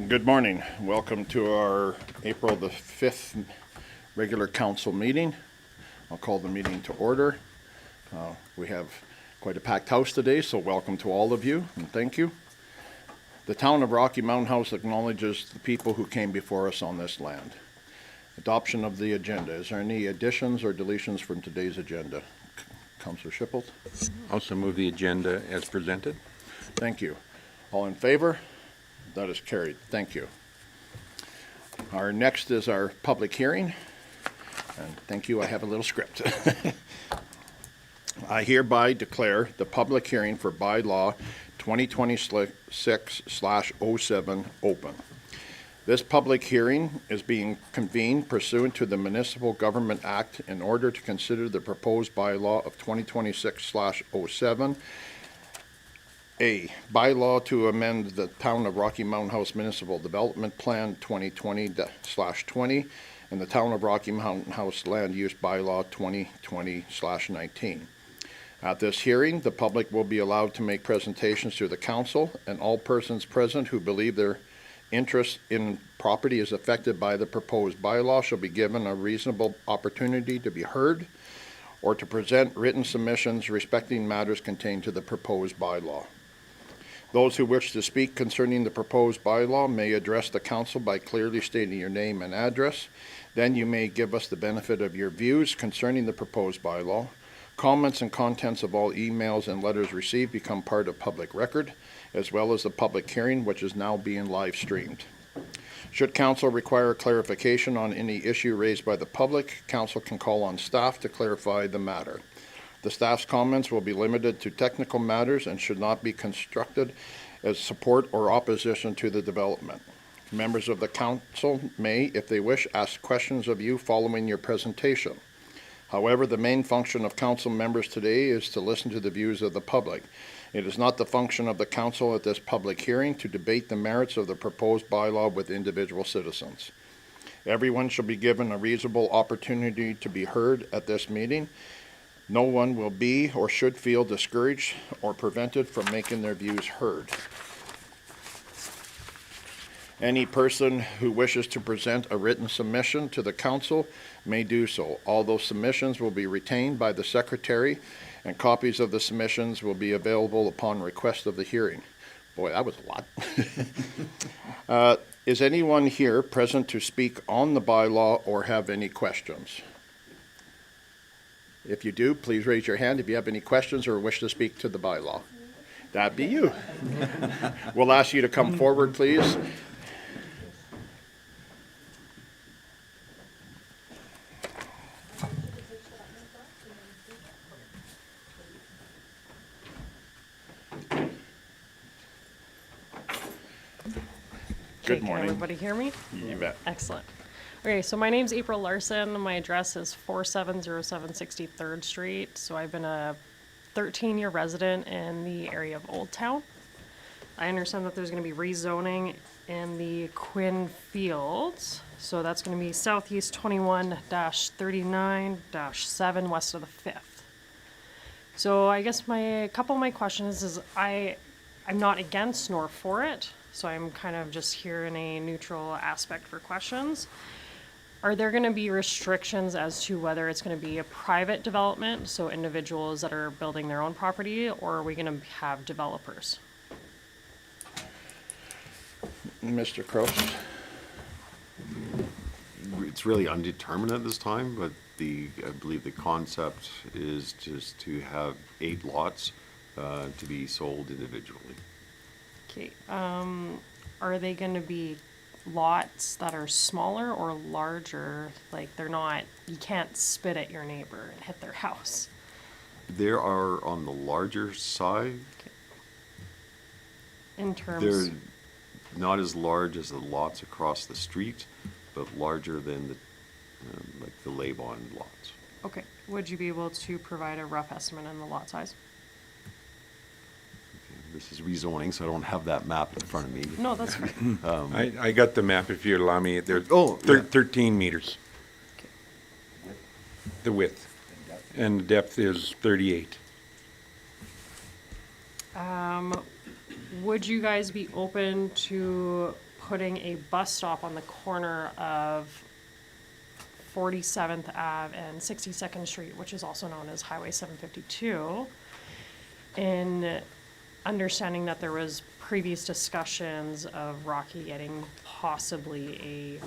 Good morning. Welcome to our April the 5th regular council meeting. I'll call the meeting to order. We have quite a packed house today, so welcome to all of you and thank you. The town of Rocky Mountain House acknowledges the people who came before us on this land. Adoption of the agenda. Is there any additions or deletions from today's agenda? Councillor Schipholt? Also move the agenda as presented. Thank you. All in favor? That is carried. Thank you. Our next is our public hearing. And thank you, I have a little script. I hereby declare the public hearing for bylaw 2026/07 open. This public hearing is being convened pursuant to the Municipal Government Act in order to consider the proposed bylaw of 2026/07. A, bylaw to amend the Town of Rocky Mountain House Municipal Development Plan 2020/20 and the Town of Rocky Mountain House Land Use Bylaw 2020/19. At this hearing, the public will be allowed to make presentations to the council, and all persons present who believe their interest in property is affected by the proposed bylaw shall be given a reasonable opportunity to be heard or to present written submissions respecting matters contained to the proposed bylaw. Those who wish to speak concerning the proposed bylaw may address the council by clearly stating your name and address. Then you may give us the benefit of your views concerning the proposed bylaw. Comments and contents of all emails and letters received become part of public record, as well as the public hearing, which is now being live streamed. Should council require clarification on any issue raised by the public, council can call on staff to clarify the matter. The staff's comments will be limited to technical matters and should not be construed as support or opposition to the development. Members of the council may, if they wish, ask questions of you following your presentation. However, the main function of council members today is to listen to the views of the public. It is not the function of the council at this public hearing to debate the merits of the proposed bylaw with individual citizens. Everyone shall be given a reasonable opportunity to be heard at this meeting. No one will be or should feel discouraged or prevented from making their views heard. Any person who wishes to present a written submission to the council may do so. All those submissions will be retained by the secretary, and copies of the submissions will be available upon request of the hearing. Boy, that was a lot. Is anyone here present to speak on the bylaw or have any questions? If you do, please raise your hand if you have any questions or wish to speak to the bylaw. That'd be you. We'll ask you to come forward, please. Good morning. Can everybody hear me? You bet. Excellent. Okay, so my name's April Larson. My address is 4707 63rd Street. So I've been a 13-year resident in the area of Old Town. I understand that there's going to be rezoning in the Quinn Fields. So that's going to be southeast 21-39-7 west of the 5th. So I guess a couple of my questions is I'm not against nor for it. So I'm kind of just here in a neutral aspect for questions. Are there going to be restrictions as to whether it's going to be a private development, so individuals that are building their own property, or are we going to have developers? Mr. Cross? It's really undetermined at this time, but I believe the concept is just to have 8 lots to be sold individually. Okay. Are they going to be lots that are smaller or larger? Like you can't spit at your neighbor and hit their house. There are on the larger side. Okay. In terms. They're not as large as the lots across the street, but larger than like the Laybon lots. Okay. Would you be able to provide a rough estimate on the lot size? This is rezoning, so I don't have that map in front of me. No, that's fine. I got the map if you allow me. There's Oh, yeah. 13 meters, Okay. the width, and the depth is 38. Would you guys be open to putting a bus stop on the corner of 47th Ave and 62nd Street, which is also known as Highway 752, in understanding that there was previous discussions of Rocky getting possibly a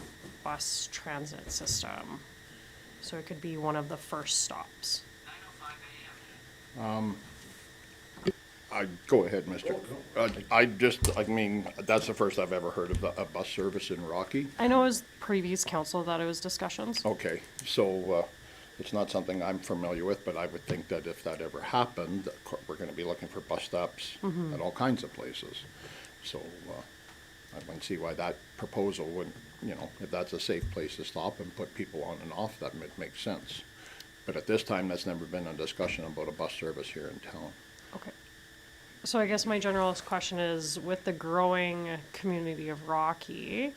bus transit system. So it could be one of the first stops. Go ahead, Mr. I mean, that's the first I've ever heard of a bus service in Rocky. I know it was previous council that it was discussions. Okay, so it's not something I'm familiar with, but I would think that if that ever happened, we're going to be looking for bus stops at all kinds of places. So I wouldn't see why that proposal wouldn't, if that's a safe place to stop and put people on and off, that would make sense. But at this time, that's never been a discussion about a bus service here in town. Okay. So I guess my general question is, with the growing community of Rocky,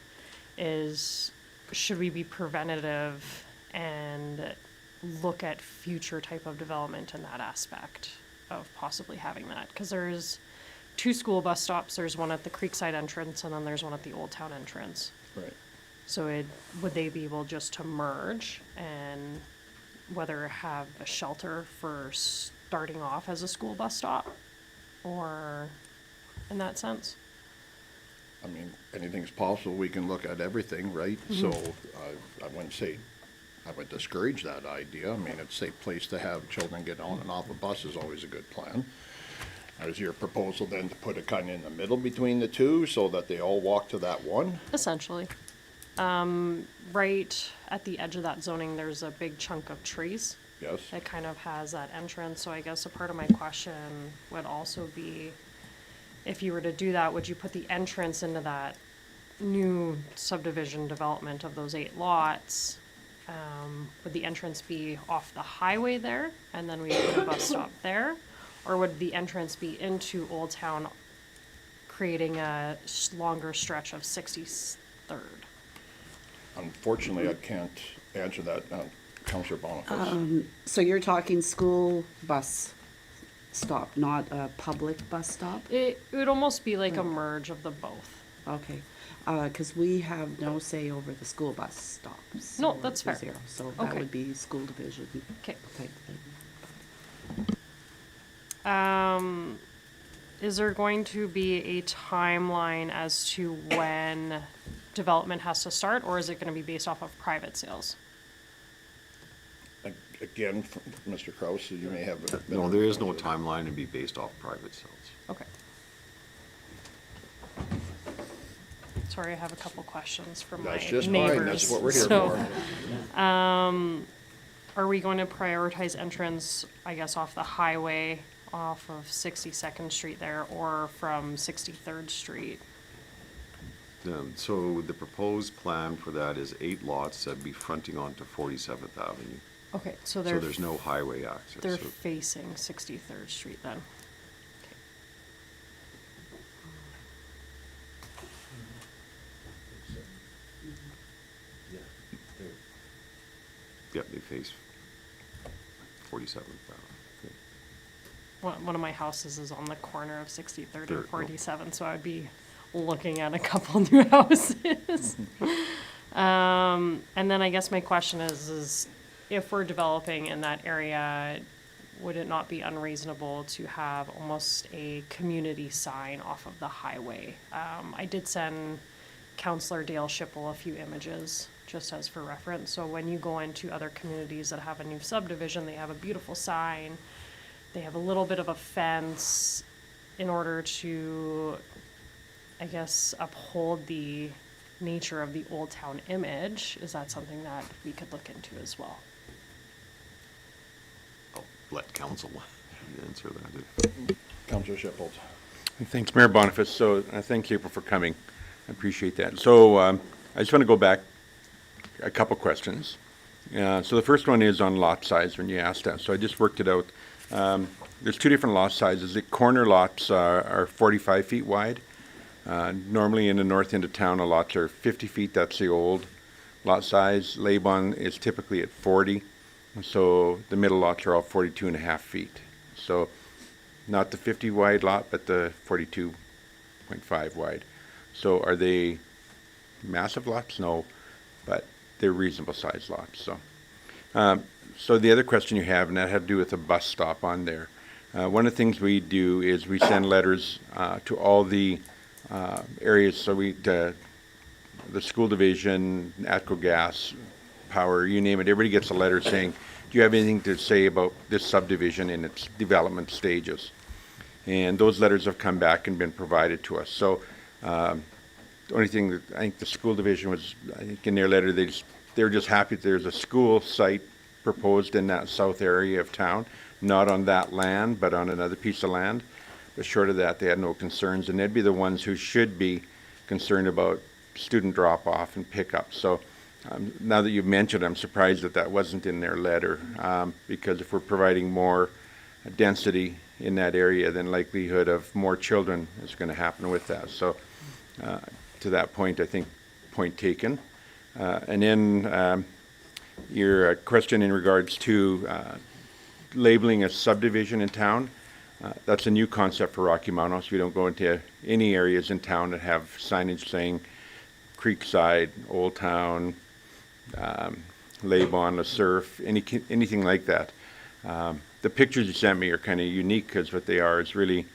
should we be preventative and look at future type of development in that aspect of possibly having that? Because there's 2 school bus stops. There's one at the Creekside entrance, and then there's one at the Old Town entrance. Right. So would they be able just to merge and whether have a shelter for starting off as a school bus stop, or in that sense? I mean, anything's possible. We can look at everything, right? So I wouldn't say I would discourage that idea. I mean, it's a safe place to have children get on and off a bus is always a good plan. Is your proposal then to put it kind of in the middle between the two so that they all walk to that one? Essentially. Right at the edge of that zoning, there's a big chunk of trees Yes? that kind of has that entrance. So I guess a part of my question would also be, if you were to do that, would you put the entrance into that new subdivision development of those 8 lots? Would the entrance be off the highway there, and then we would put a bus stop there? Or would the entrance be into Old Town, creating a longer stretch of 63rd? Unfortunately, I can't answer that, Councillor Boniface. So you're talking school bus stop, not a public bus stop? It would almost be like a merge of the both. Okay, because we have no say over the school bus stops. No, or that's the fair. zero. So that Okay. would be school division Okay. type thing. Is there going to be a timeline as to when development has to start, or is it going to be based off of private sales? Again, Mr. Kraus, you may have. No, there is no timeline to be based off private sales. Okay. Sorry, I have a couple questions from my That's just neighbors. fine, that's what we're here So, for. are we going to prioritize entrance, I guess, off the highway, off of 62nd Street there, or from 63rd Street? So the proposed plan for that is 8 lots that'd be fronting onto 47th Avenue. Okay, so So there's no highway access. they're So facing 63rd Street then. Okay. Yep, they face 47th Avenue. One of my houses is on the corner of 63rd There- and 47, so I'd be looking at a couple new houses. And then I guess my question is if we're developing in that area, would it not be unreasonable to have almost a community sign off of the highway? I did send Councillor Dale Schipple a few images, just as for reference. So when you go into other communities that have a new subdivision, they have a beautiful sign. They have a little bit of a fence in order to, I guess, uphold the nature of the Old Town image. Is that something that we could look into as well? I'll let council answer that. Councillor Shippold. Thanks, Mayor Boniface. So thank you for coming. I appreciate that. So I just want to go back a couple questions. So the first one is on lot size when you asked that. So I just worked it out. There's 2 different lot sizes. The corner lots are 45 feet wide. Normally in the north end of town, the lots are 50 feet. That's the old lot size. Laban is typically at 40. So the middle lots are all 42 and a half feet. So not the 50 wide lot, but the 42.5 wide. So are they massive lots? No, but they're reasonable sized lots, so. So the other question you have, and that had to do with the bus stop on there. One of the things we do is we send letters to all the areas, so the school division, Atco Gas, Power, you name it, everybody gets a letter saying, do you have anything to say about this subdivision in its development stages? And those letters have come back and been provided to us. So the only thing that I think the school division was, I think in their letter, they were just happy that there's a school site proposed in that south area of town, not on that land, but on another piece of land. But short of that, they had no concerns, and they'd be the ones who should be concerned about student drop-off and pickup. So now that you've mentioned, I'm surprised that that wasn't in their letter, because if we're providing more density in that area, then likelihood of more children is going to happen with that. So to that point, I think point taken. And then your question in regards to labeling a subdivision in town, that's a new concept for Rocky Mountain. So we don't go into any areas in town that have signage saying Creekside, Old Town, Laybon, Le Surf, anything like that. The pictures you sent me are kind of unique because what they are is really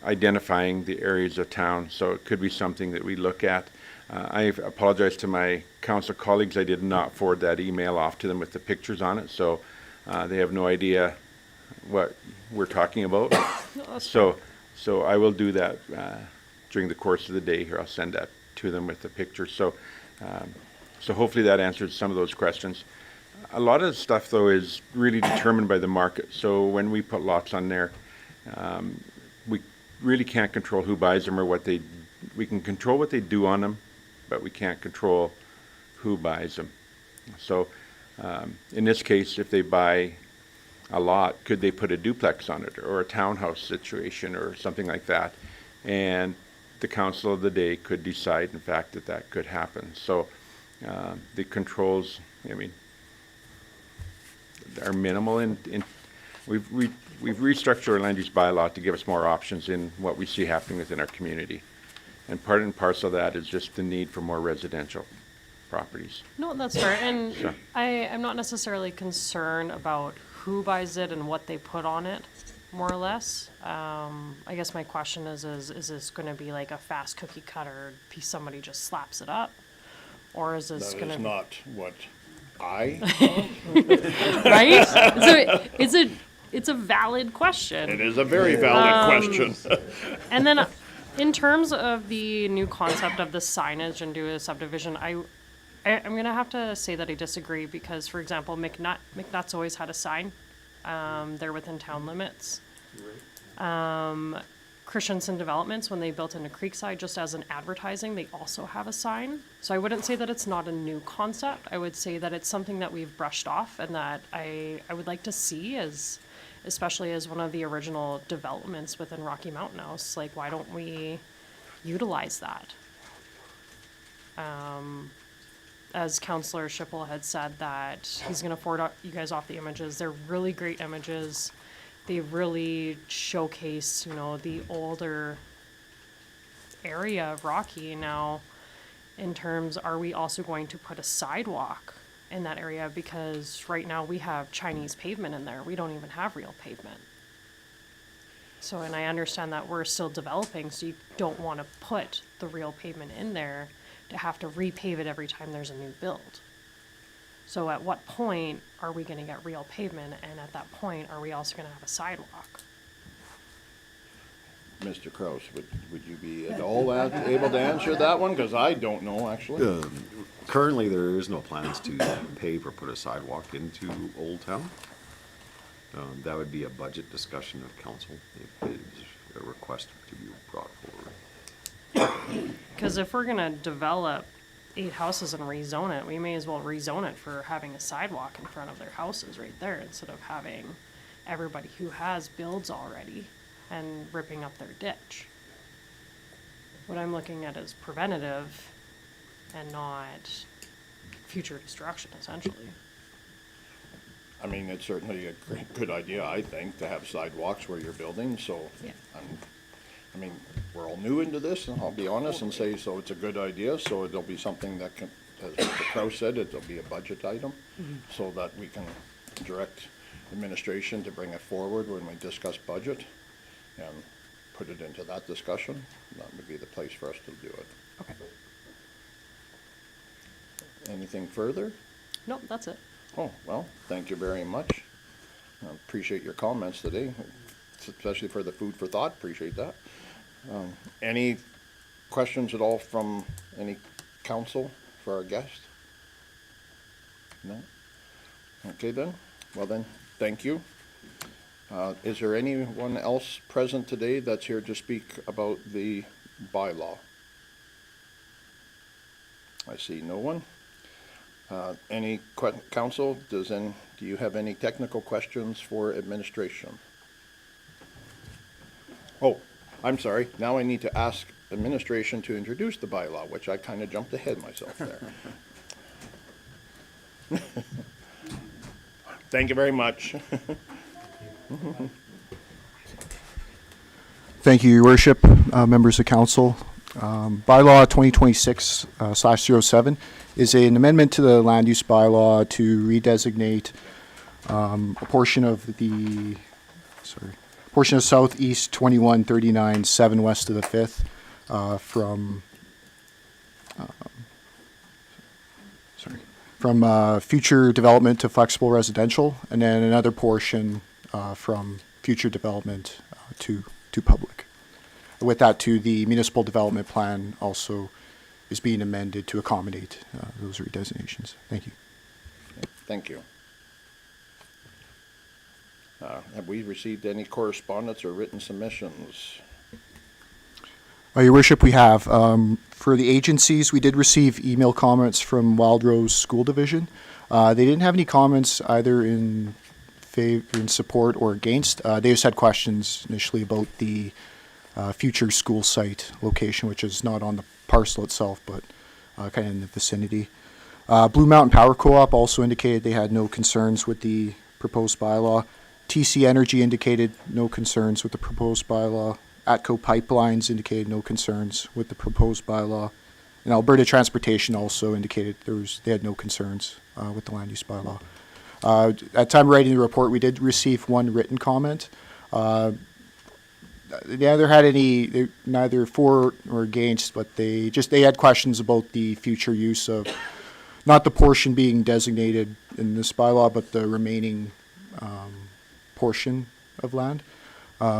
identifying the areas of town. So it could be something that we look at. I apologize to my council colleagues. I did not forward that email off to them with the pictures on it, so they have no idea what we're talking about. So I will do that during the course of the day here. I'll send that to them with the pictures. So hopefully that answers some of those questions. A lot of the stuff, though, is really determined by the market. So when we put lots on there, we really can't control who buys them or what they. We can control what they do on them, but we can't control who buys them. So in this case, if they buy a lot, could they put a duplex on it or a townhouse situation or something like that? And the council of the day could decide, in fact, that that could happen. So the controls, I mean, are minimal. We've restructured our land use bylaw to give us more options in what we see happening within our community. And part and parcel of that is just the need for more residential properties. No, that's fair. And Sure. I'm not necessarily concerned about who buys it and what they put on it, more or less. I guess my question is this going to be like a fast cookie cutter piece, somebody just slaps it up? Or is this That going is to... not what I, Right? It's a valid question. it is a very valid question. And then in terms of the new concept of the signage and do a subdivision, I'm going to have to say that I disagree because, for example, McNutt's always had a sign. They're within town limits. Christensen Developments, when they built into Creekside, just as an advertising, they also have a sign. So I wouldn't say that it's not a new concept. I would say that it's something that we've brushed off and that I would like to see especially as one of the original developments within Rocky Mountain House. Like, why don't we utilize that? As Councillor Schipple had said that he's going to forward you guys off the images. They're really great images. They really showcase, the older area of Rocky. Now, in terms, are we also going to put a sidewalk in that area? Because right now we have Chinese pavement in there. We don't even have real pavement. So, and I understand that we're still developing, so you don't want to put the real pavement in there to have to repave it every time there's a new build. So at what point are we going to get real pavement, and at that point, are we also going to have a sidewalk? Mr. Kraus, would you be at all able to answer that one? Because I don't know, actually. Currently, there is no plans to pave or put a sidewalk into Old Town. That would be a budget discussion of council if it is a request to be brought forward. Because if we're going to develop 8 houses and rezone it, we may as well rezone it for having a sidewalk in front of their houses right there instead of having everybody who has builds already and ripping up their ditch. What I'm looking at is preventative and not future destruction, essentially. I mean, it's certainly a good idea, I think, to have sidewalks where you're building, so. Yeah. I mean, we're all new into this, and I'll be honest and say, so it's a good idea, so it'll be something that can, as Mr. Kraus said, it'll be a budget item, so that we can direct administration to bring it forward when we discuss budget, and put it into that discussion. That would be the place for us to do it. Okay. Anything further? Nope, that's it. Oh, well, thank you very much. I appreciate your comments today, especially for the food for thought, appreciate that. Any questions at all from any council for our guest? No? Okay then, well then, thank you. Is there anyone else present today that's here to speak about the bylaw? I see no one. Any council, do you have any technical questions for administration? Oh, I'm sorry, now I need to ask administration to introduce the bylaw, which I kind of jumped ahead myself there. Thank you very much. Thank you, Your Worship, members of council. Bylaw 2026/07 is an amendment to the land use bylaw to redesignate a portion of Southeast 2139 7 west of the 5th from future development to flexible residential, and then another portion from future development to public. With that too, the municipal development plan also is being amended to accommodate those redesignations. Thank you. Thank you. Have we received any correspondence or written submissions? Your Worship, we have. For the agencies, we did receive email comments from Wild Rose School Division. They didn't have any comments either in favor, in support, or against. They just had questions initially about the future school site location, which is not on the parcel itself, but kind of in the vicinity. Blue Mountain Power Co-op also indicated they had no concerns with the proposed bylaw. TC Energy indicated no concerns with the proposed bylaw. ATCO Pipelines indicated no concerns with the proposed bylaw. And Alberta Transportation also indicated they had no concerns with the land use bylaw. At time of writing the report, we did receive one written comment. They neither for or against, but they had questions about the future use of, not the portion being designated in this bylaw, but the remaining portion of land.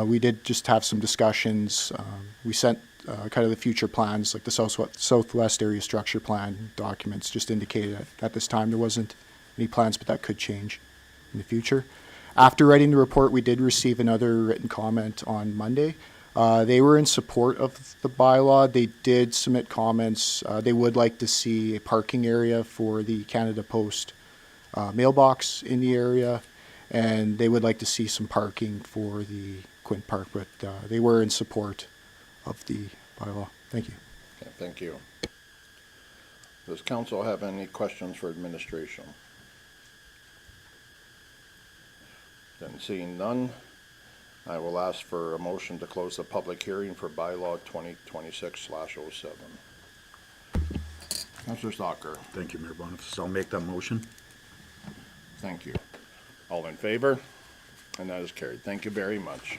We did just have some discussions. We sent kind of the future plans, like the Southwest Area Structure Plan documents, just indicated that at this time there wasn't any plans, but that could change in the future. After writing the report, we did receive another written comment on Monday. They were in support of the bylaw. They did submit comments. They would like to see a parking area for the Canada Post mailbox in the area, and they would like to see some parking for the Quint Park, but they were in support of the bylaw. Thank you. Okay, thank you. Does council have any questions for administration? Then seeing none, I will ask for a motion to close the public hearing for bylaw 2026/07. Councilor Stalker, Thank you, Mayor Boniface. I'll make that motion. thank you. All in favor? And that is carried. Thank you very much.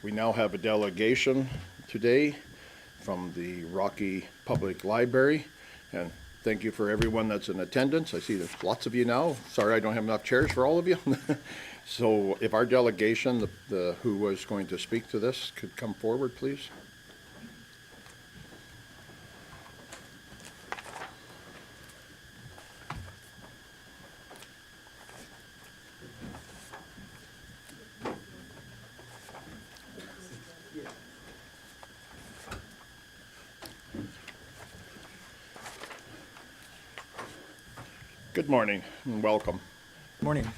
We now have a delegation today from the Rocky Public Library, and thank you for everyone that's in attendance. I see there's lots of you now. Sorry I don't have enough chairs for all of you. So if our delegation, who was going to speak to this, could come forward, please. Good morning and welcome. Morning.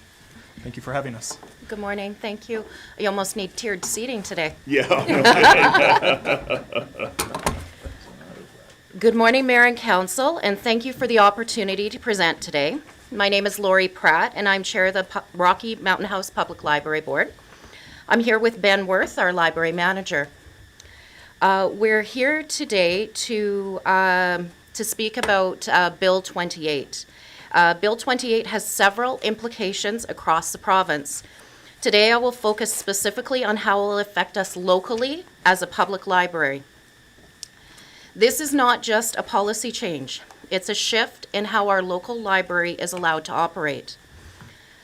Thank you for having us. Good morning, thank you. You almost need tiered seating today. Yeah. Good morning, Mayor and Council, and thank you for the opportunity to present today. My name is Lori Pratt, and I'm Chair of the Rocky Mountain House Public Library Board. I'm here with Ben Worth, our Library Manager. We're here today to speak about Bill 28. Bill 28 has several implications across the province. Today, I will focus specifically on how it will affect us locally as a public library. This is not just a policy change. It's a shift in how our local library is allowed to operate.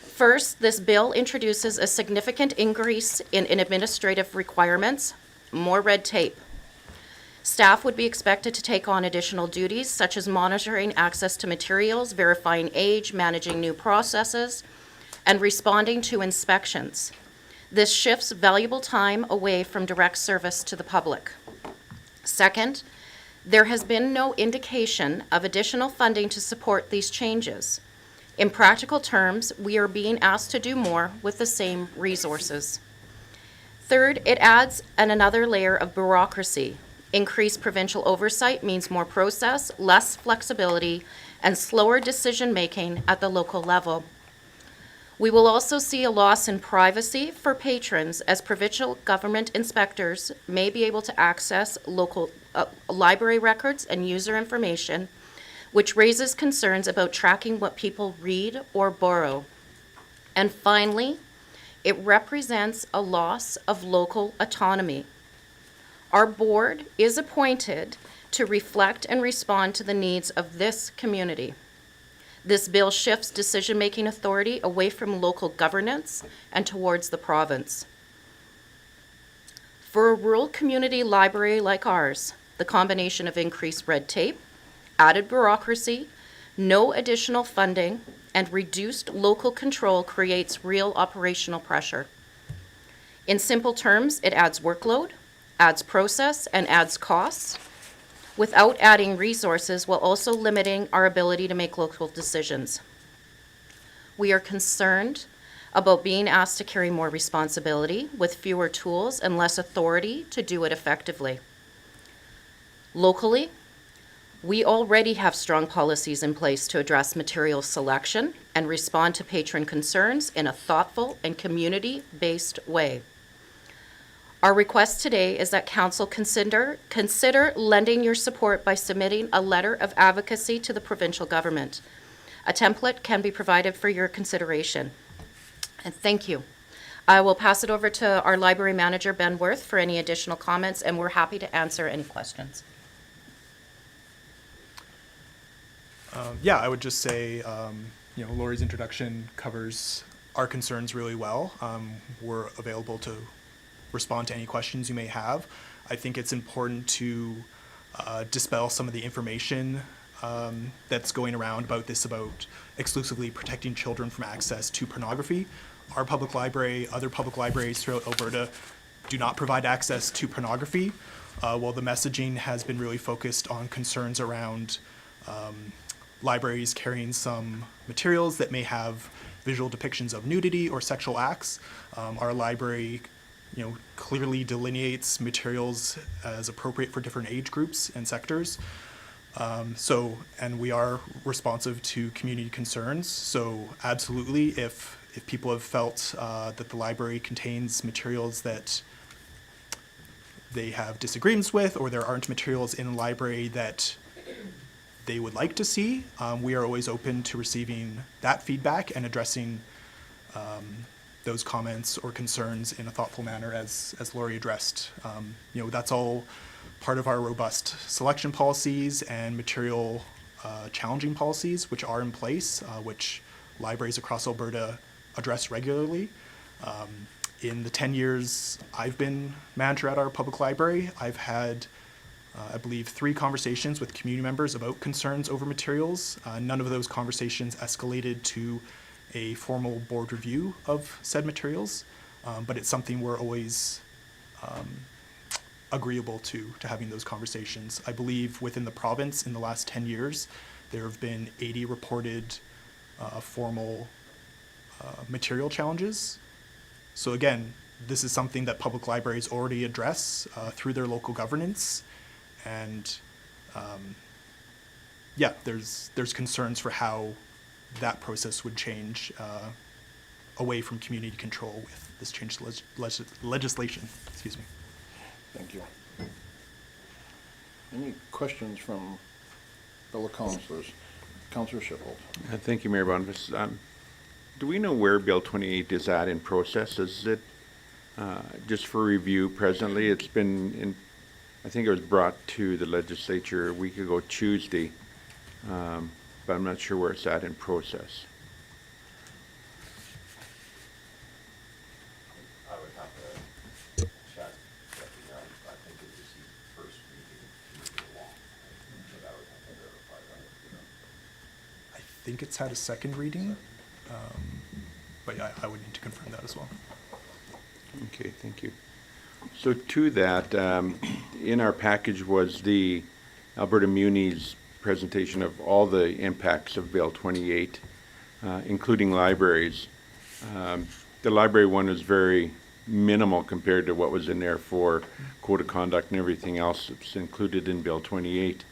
First, this bill introduces a significant increase in administrative requirements, more red tape. Staff would be expected to take on additional duties such as monitoring access to materials, verifying age, managing new processes, and responding to inspections. This shifts valuable time away from direct service to the public. Second, there has been no indication of additional funding to support these changes. In practical terms, we are being asked to do more with the same resources. Third, it adds another layer of bureaucracy. Increased provincial oversight means more process, less flexibility, and slower decision-making at the local level. We will also see a loss in privacy for patrons as provincial government inspectors may be able to access local library records and user information, which raises concerns about tracking what people read or borrow. And finally, it represents a loss of local autonomy. Our board is appointed to reflect and respond to the needs of this community. This bill shifts decision-making authority away from local governance and towards the province. For a rural community library like ours, the combination of increased red tape, added bureaucracy, no additional funding, and reduced local control creates real operational pressure. In simple terms, it adds workload, adds process, and adds costs, without adding resources while also limiting our ability to make local decisions. We are concerned about being asked to carry more responsibility with fewer tools and less authority to do it effectively. Locally, we already have strong policies in place to address material selection and respond to patron concerns in a thoughtful and community-based way. Our request today is that Council consider lending your support by submitting a letter of advocacy to the provincial government. A template can be provided for your consideration. And thank you. I will pass it over to our library manager, Ben Worth, for any additional comments, and we're happy to answer any questions. Yeah, I would just say, Lori's introduction covers our concerns really well. We're available to respond to any questions you may have. I think it's important to dispel some of the information that's going around about exclusively protecting children from access to pornography. Our public library, other public libraries throughout Alberta do not provide access to pornography, while the messaging has been really focused on concerns around libraries carrying some materials that may have visual depictions of nudity or sexual acts. Our library clearly delineates materials as appropriate for different age groups and sectors. And we are responsive to community concerns. So absolutely, if people have felt that the library contains materials that they have disagreements with, or there aren't materials in the library that they would like to see, we are always open to receiving that feedback and addressing those comments or concerns in a thoughtful manner as Lori addressed. That's all part of our robust selection policies and material challenging policies, which are in place, which libraries across Alberta address regularly. In the 10 years I've been manager at our public library, I've had, I believe, 3 conversations with community members about concerns over materials. None of those conversations escalated to a formal board review of said materials, but it's something we're always agreeable to having those conversations. I believe within the province in the last 10 years, there have been 80 reported formal material challenges So again, this is something that public libraries already address through their local governance, and yeah, there's concerns for how that process would change away from community control with this changed legislation. Excuse me. Thank you. Any questions from fellow councilors? Councilor Shippold. Thank you, Mayor Boniface. Do we know where Bill 28 is at in process? Is it just for review presently? It's been in, I think it was brought to the legislature a week ago Tuesday, but I'm not sure where it's at in process. I would have to check, I think it was the first reading along, but I would have to verify that. I think it's had a second reading, but yeah, I would need to confirm that as well. Okay, thank you. So to that, in our package was the Alberta Muni's presentation of all the impacts of Bill 28, including libraries. The library one is very minimal compared to what was in there for code of conduct and everything else that's included in Bill 28.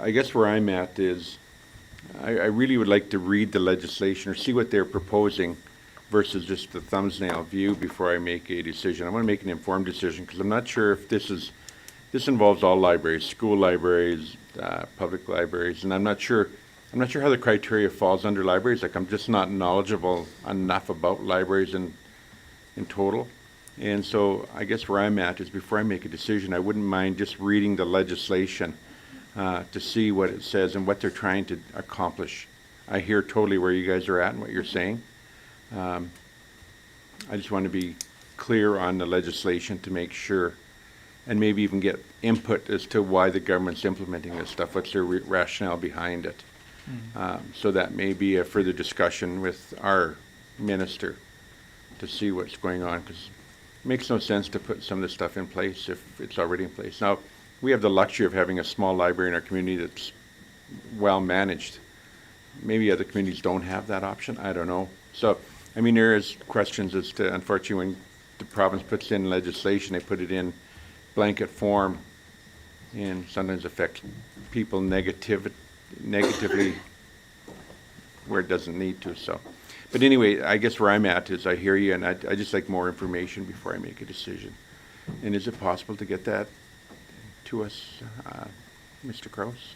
I guess where I'm at is I really would like to read the legislation or see what they're proposing versus just the thumbnail view before I make a decision. I want to make an informed decision because I'm not sure if this involves all libraries, school libraries, public libraries, and I'm not sure how the criteria falls under libraries. Like, I'm just not knowledgeable enough about libraries in total. And so I guess where I'm at is before I make a decision, I wouldn't mind just reading the legislation to see what it says and what they're trying to accomplish. I hear totally where you guys are at and what you're saying. I just want to be clear on the legislation to make sure, and maybe even get input as to why the government's implementing this stuff, what's their rationale behind it. So that may be a further discussion with our minister to see what's going on, because it makes no sense to put some of this stuff in place if it's already in place. Now, we have the luxury of having a small library in our community that's well managed. Maybe other communities don't have that option, I don't know. So, I mean, there is questions as to, unfortunately, when the province puts in legislation, they put it in blanket form, and sometimes affects people negatively where it doesn't need to. So, but anyway, I guess where I'm at is I hear you, and I just like more information before I make a decision. And is it possible to get that to us, Mr. Kraus?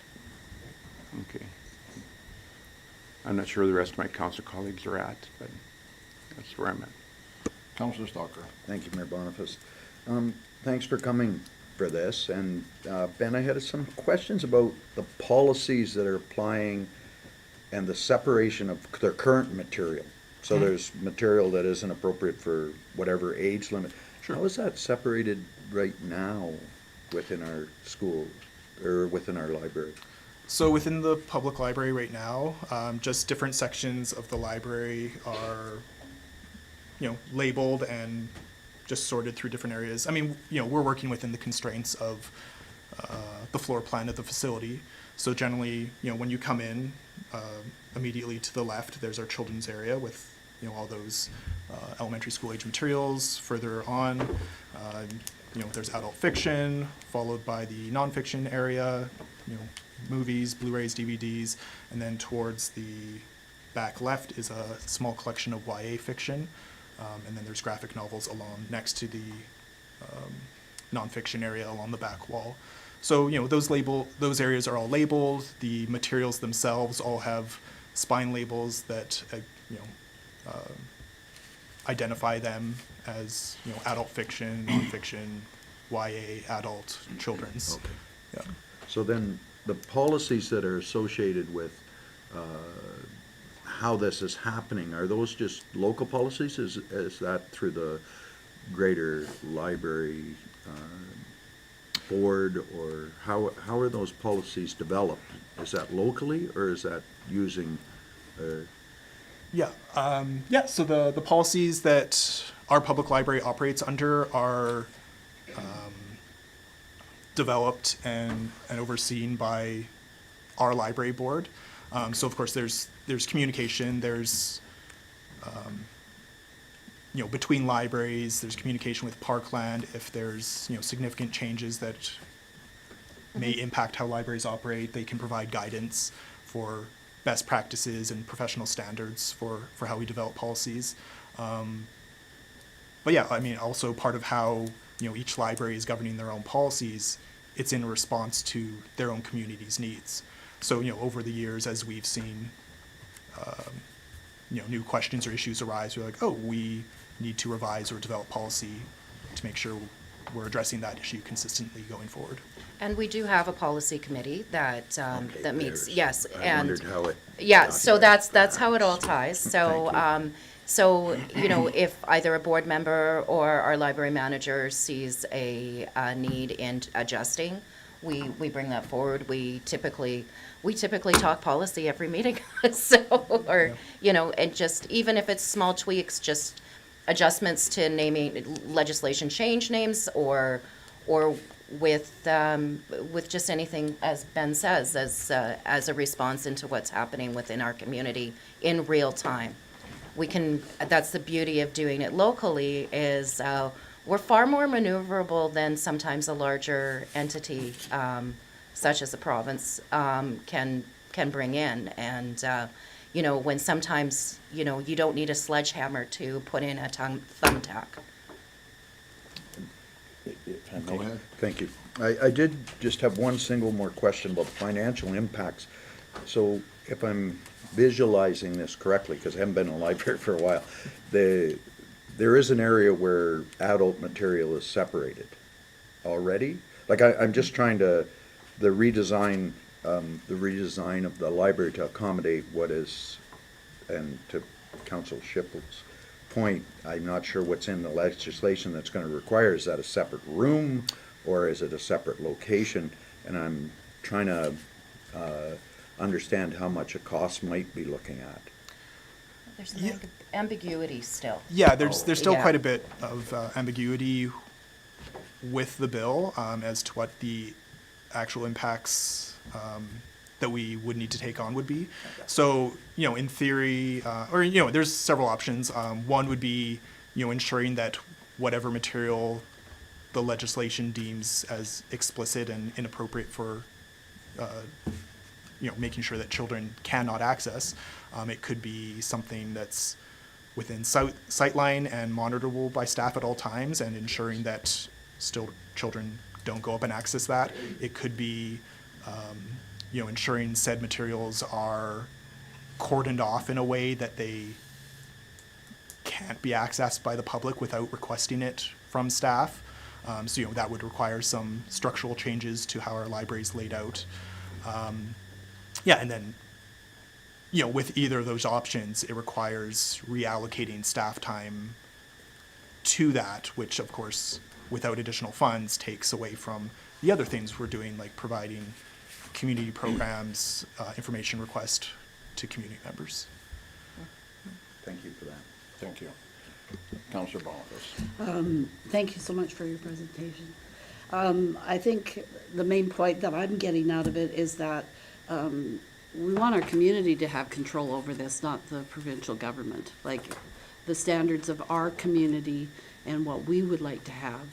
Okay. I'm not sure where the rest of my council colleagues are at, but that's where I'm at. Councilor Stalker. Thank you, Mayor Boniface. Thanks for coming for this. And Ben, I had some questions about the policies that are applying and the separation of their current material. So there's material that isn't appropriate for whatever age limit. Sure. How is that separated right now within our school or within our library? So within the public library right now, just different sections of the library are, labeled and just sorted through different areas. I mean, we're working within the constraints of the floor plan of the facility. So generally, when you come in, immediately to the left, there's our children's area with, all those elementary school age materials. Further on, there's adult fiction, followed by the nonfiction area, movies, Blu-rays, DVDs, and then towards the back left is a small collection of YA fiction, and then there's graphic novels along next to the nonfiction area along the back wall. So, those areas are all labeled. The materials themselves all have spine labels that, identify them as, adult fiction, nonfiction, YA, adult, children's. Okay. Yeah. So then the policies that are associated with how this is happening, are those just local policies? Is that through the greater library board, or how are those policies developed? Is that locally, or is that using? So the policies that our public library operates under are developed and overseen by our library board. So of course there's communication, there's between libraries, there's communication with Parkland if there's, significant changes that may impact how libraries operate. They can provide guidance for best practices and professional standards for how we develop policies. But yeah, I mean, also part of how, each library is governing their own policies, it's in response to their own community's needs. So, over the years, as we've seen, new questions or issues arise, we're like, oh, we need to revise or develop policy to make sure we're addressing that issue consistently going forward. And we do have a policy committee that, Okay, that meets, there's- yes. I and wondered how it. Yeah, got so here. that's how it all ties. So, Thank you. if either a board member or our library manager sees a need in adjusting, we bring that forward. We typically talk policy every meeting, so, or, and just, even if it's small tweaks, just adjustments to naming, legislation change names, or with just anything, as Ben says, as a response into what's happening within our community in real time. That's the beauty of doing it locally, is we're far more maneuverable than sometimes a larger entity, such as a province, can bring in. And, when sometimes, you don't need a sledgehammer to put in a thumbtack. If I Go may. ahead. Thank you. I did just have one single more question about the financial impacts. So if I'm visualizing this correctly, because I haven't been in a library for a while, there is an area where adult material is separated already? Like, I'm just trying to, the redesign of the library to accommodate what is, and to Council Shipple's point, I'm not sure what's in the legislation that's gonna require, is that a separate room, or is it a separate location? And I'm trying to, understand how much a cost might be looking at. There's Yeah. ambiguity still. Yeah, there's still Yeah. quite a bit of ambiguity with the bill as to what the actual impacts that we would need to take on would be. So, in theory, there's several options. One would be, ensuring that whatever material the legislation deems as explicit and inappropriate for, making sure that children cannot access. It could be something that's within sightline and monitorable by staff at all times, and ensuring that still children don't go up and access that. It could be, ensuring said materials are cordoned off in a way that they can't be accessed by the public without requesting it from staff. So, that would require some structural changes to how our library is laid out. And then, with either of those options, it requires reallocating staff time to that, which of course, without additional funds, takes away from the other things we're doing, like providing community programs, information request to community members. Thank you for that. Thank you. Councillor Boniface. Thank you so much for your presentation. I think the main point that I'm getting out of it is that we want our community to have control over this, not the provincial government. Like, the standards of our community and what we would like to have,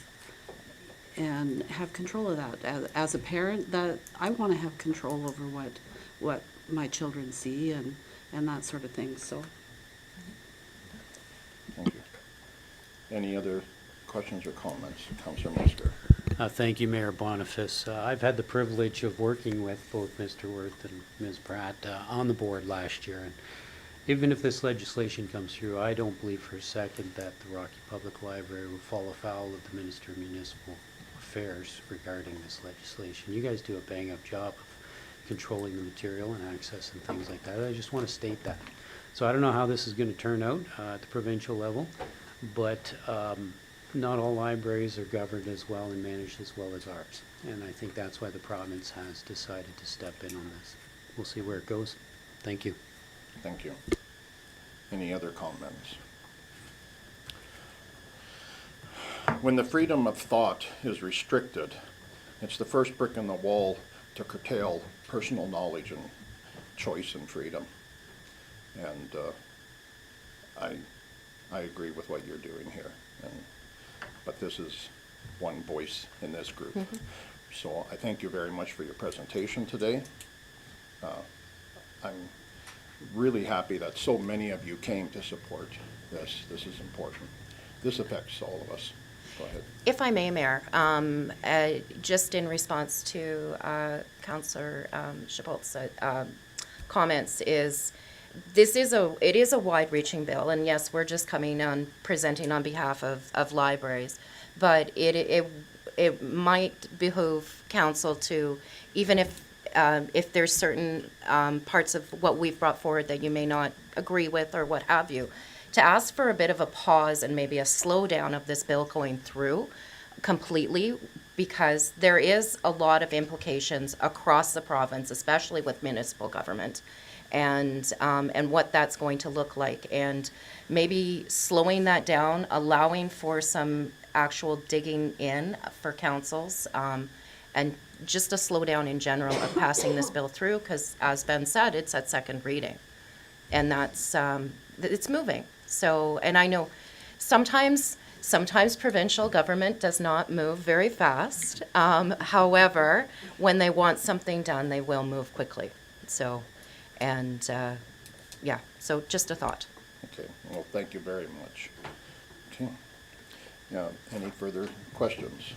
and have control of that. As a parent, that I want to have control over what my children see and that sort of thing, so. Thank you. Any other questions or comments? Councillor Musker. Thank you, Mayor Boniface. I've had the privilege of working with both Mr. Worth and Ms. Pratt on the board last year. And even if this legislation comes through, I don't believe for a second that the Rocky Public Library will fall afoul of the Minister of Municipal Affairs regarding this legislation. You guys do a bang-up job of controlling the material and access and things like that. I just want to state that. So I don't know how this is going to turn out at the provincial level, but not all libraries are governed as well and managed as well as ours. And I think that's why the province has decided to step in on this. We'll see where it goes. Thank you. Thank you. Any other comments? When the freedom of thought is restricted, it's the first brick in the wall to curtail personal knowledge and choice and freedom. And I I agree with what you're doing here. But this is one voice in this group. So I thank you very much for your presentation today. I'm really happy that so many of you came to support this. This is important. This affects all of us. Go ahead. If I may, Mayor, just in response to Councillor Chabolt's comments, it is a wide-reaching bill, and yes, we're just coming on presenting on behalf of libraries, but it might behoove council to, even if there's certain parts of what we've brought forward that you may not agree with or what have you, to ask for a bit of a pause and maybe a slowdown of this bill going through completely, because there is a lot of implications across the province, especially with municipal government, and what that's going to look like, and maybe slowing that down, allowing for some actual digging in for councils, and just a slowdown in general of passing this bill through, because as Ben said, it's at second reading, and that's it's moving. So, and I know sometimes provincial government does not move very fast. However, when they want something done, they will move quickly. So, and yeah, so just a thought. Okay, well, thank you very much. Okay. Now, any further questions?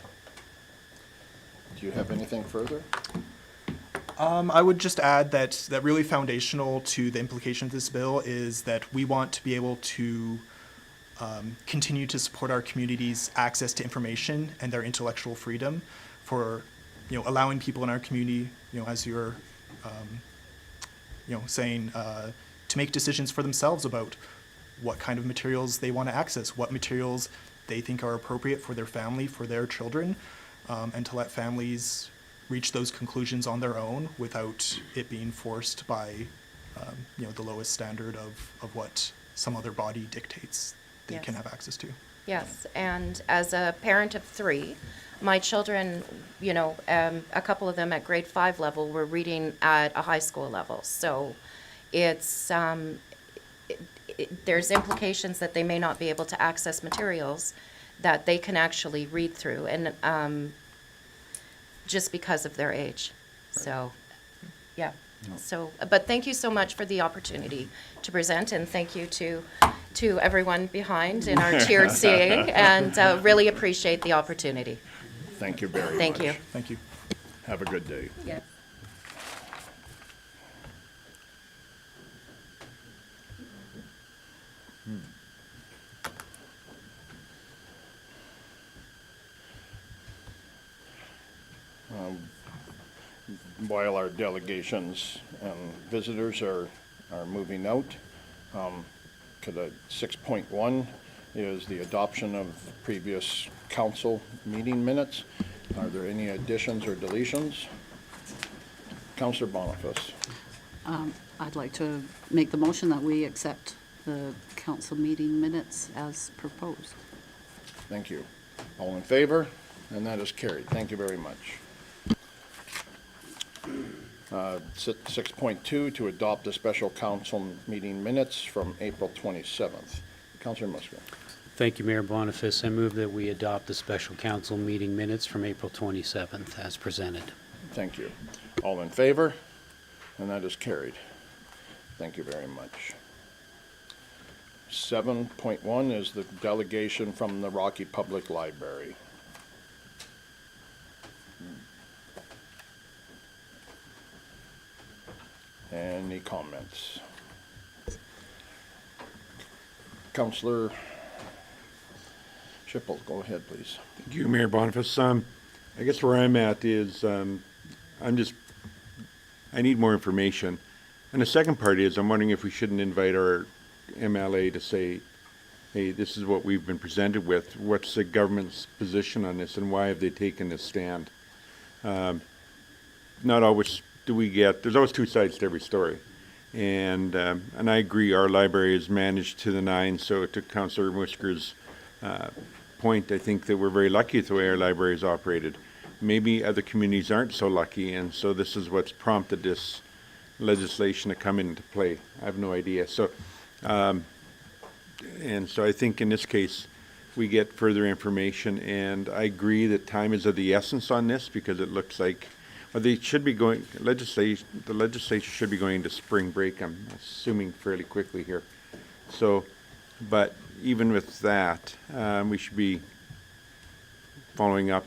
Do you have anything further? I would just add that really foundational to the implication of this bill is that we want to be able to continue to support our community's access to information and their intellectual freedom for, allowing people in our community, as you're, saying, to make decisions for themselves about what kind of materials they want to access, what materials they think are appropriate for their family, for their children, and to let families reach those conclusions on their own without it being forced by, the lowest standard of what some other body dictates they can have access to. Yes, and as a parent of 3, my children, a couple of them at grade 5 level were reading at a high school level. So it's, there's implications that they may not be able to access materials that they can actually read through, and just because of their age. So, yeah. So, but thank you so much for the opportunity to present, and thank you to everyone behind in our tiered seating, and really appreciate the opportunity. Thank you very much. Thank you. Thank you. Have a good day. Yes. While our delegations and visitors are moving out, could 6.1 is the adoption of previous council meeting minutes. Are there any additions or deletions? Councillor Boniface. I'd like to make the motion that we accept the council meeting minutes as proposed. Thank you. All in favor? And that is carried. Thank you very much. 6.2, to adopt the special council meeting minutes from April 27th. Councillor Musgrave. Thank you, Mayor Boniface. I move that we adopt the special council meeting minutes from April 27th as presented. Thank you. All in favor? And that is carried. Thank you very much. 7.1 is the delegation from the Rocky Public Library. Any comments? Councillor Schipel, go ahead, please. Thank you, Mayor Boniface. I guess where I'm at is, I need more information. And the second part is, I'm wondering if we shouldn't invite our MLA to say, hey, this is what we've been presented with. What's the government's position on this, and why have they taken this stand? Not always do we get, there's always two sides to every story. And I agree, our library is managed to the nines, so to Councillor Musker's point, I think that we're very lucky with the way our library is operated. Maybe other communities aren't so lucky, and so this is what's prompted this legislation to come into play. I have no idea. So And so I think in this case, we get further information, and I agree that time is of the essence on this, because it looks like, well, they should be going, the legislature should be going to spring break, I'm assuming fairly quickly here. So, but even with that, we should be following up.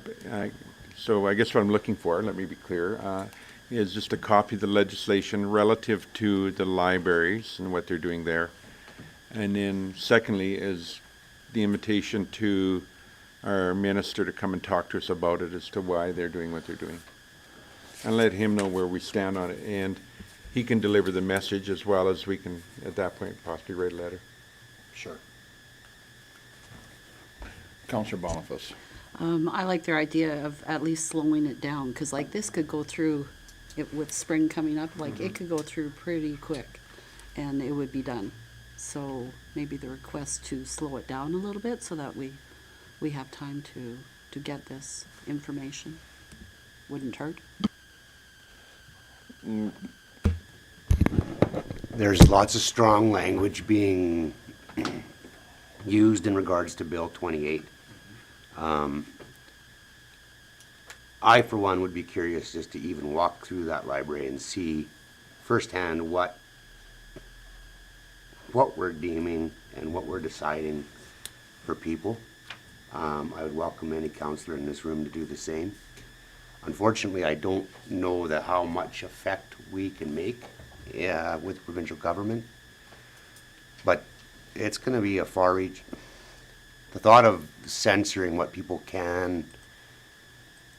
So I guess what I'm looking for, let me be clear, is just a copy of the legislation relative to the libraries and what they're doing there. And then secondly is the invitation to our minister to come and talk to us about it as to why they're doing what they're doing. And let him know where we stand on it. And he can deliver the message as well as we can, at that point, possibly write a letter. Sure. Counselor Boniface. I like their idea of at least slowing it down, because like this could go through, it with spring coming up, like it could go through pretty quick and it would be done. So maybe the request to slow it down a little bit so that we have time to get this information wouldn't hurt. There's lots of strong language being used in regards to Bill 28. I, for one, would be curious just to even walk through that library and see firsthand what we're deeming and what we're deciding for people. I would welcome any counselor in this room to do the same. Unfortunately, I don't know how much effect we can make with provincial government, but it's going to be a far reach. The thought of censoring what people can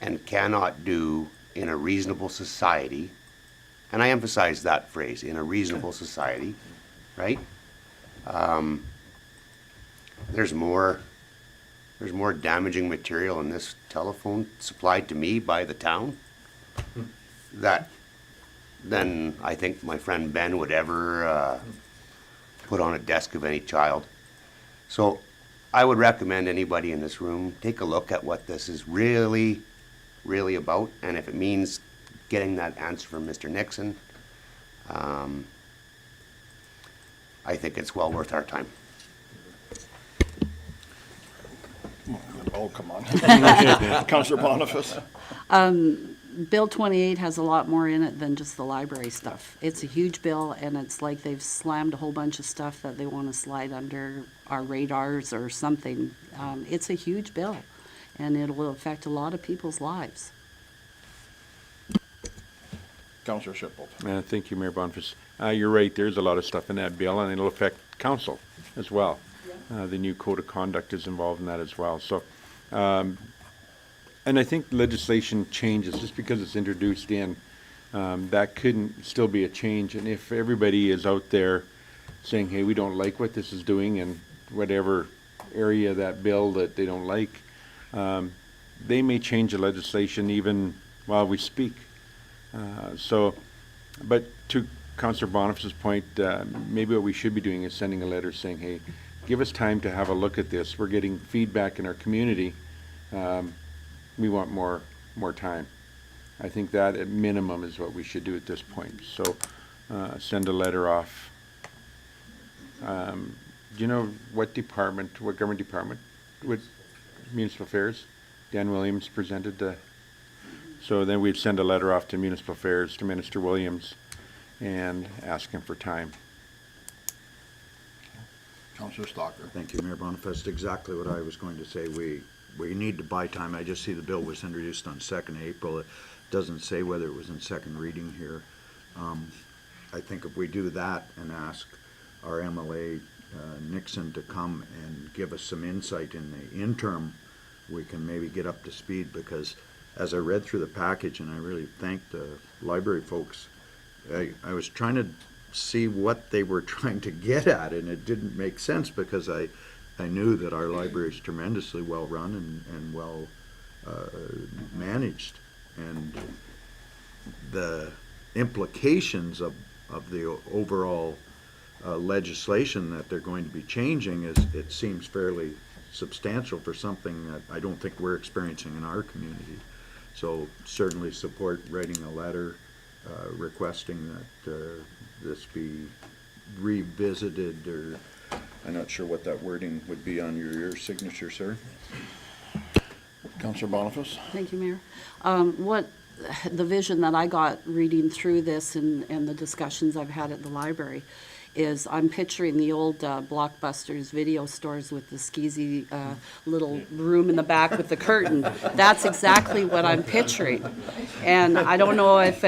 and cannot do in a reasonable society, and I emphasize that phrase, in a reasonable society, right? There's more damaging material in this telephone supplied to me by the town than I think my friend Ben would ever put on a desk of any child. So I would recommend anybody in this room take a look at what this is really about, and if it means getting that answer from Mr. Nixon, I think it's well worth our time. Oh, come on. Counselor Boniface. Bill 28 has a lot more in it than just the library stuff. It's a huge bill, and it's like they've slammed a whole bunch of stuff that they want to slide under our radars or something. It's a huge bill, and it will affect a lot of people's lives. Counselor Shipple. Thank you, Mayor Boniface. You're right, there's a lot of stuff in that bill, and it'll affect council as well. The new code of conduct is involved in that as well. So, and I think legislation changes just because it's introduced in. That couldn't still be a change. And if everybody is out there saying, hey, we don't like what this is doing in whatever area of that bill that they don't like, they may change the legislation even while we speak. But to Councillor Boniface's point, maybe what we should be doing is sending a letter saying, hey, give us time to have a look at this. We're getting feedback in our community. We want more time. I think that at minimum is what we should do at this point. So send a letter off. Do you know what government department, what municipal affairs? Dan Williams presented so then we'd send a letter off to municipal affairs, to Minister Williams, and ask him for time. Counselor Stalker. Thank you, Mayor Boniface. Exactly what I was going to say. We need to buy time. I just see the bill was introduced on 2nd April. It doesn't say whether it was in second reading here. I think if we do that and ask our MLA Nixon to come and give us some insight in the interim, we can maybe get up to speed, because as I read through the package, and I really thank the library folks, I was trying to see what they were trying to get at, and it didn't make sense, because I knew that our library is tremendously well run and well managed, and the implications of the overall legislation that they're going to be changing it seems fairly substantial for something that I don't think we're experiencing in our community. So certainly support writing a letter requesting that this be revisited or I'm not sure what that wording would be on your signature, sir. Counselor Boniface? Thank you, Mayor. The vision that I got reading through this and the discussions I've had at the library is I'm picturing the old Blockbusters video stores with the skeezy little room in the back with the curtain. That's exactly what I'm picturing. And I don't know if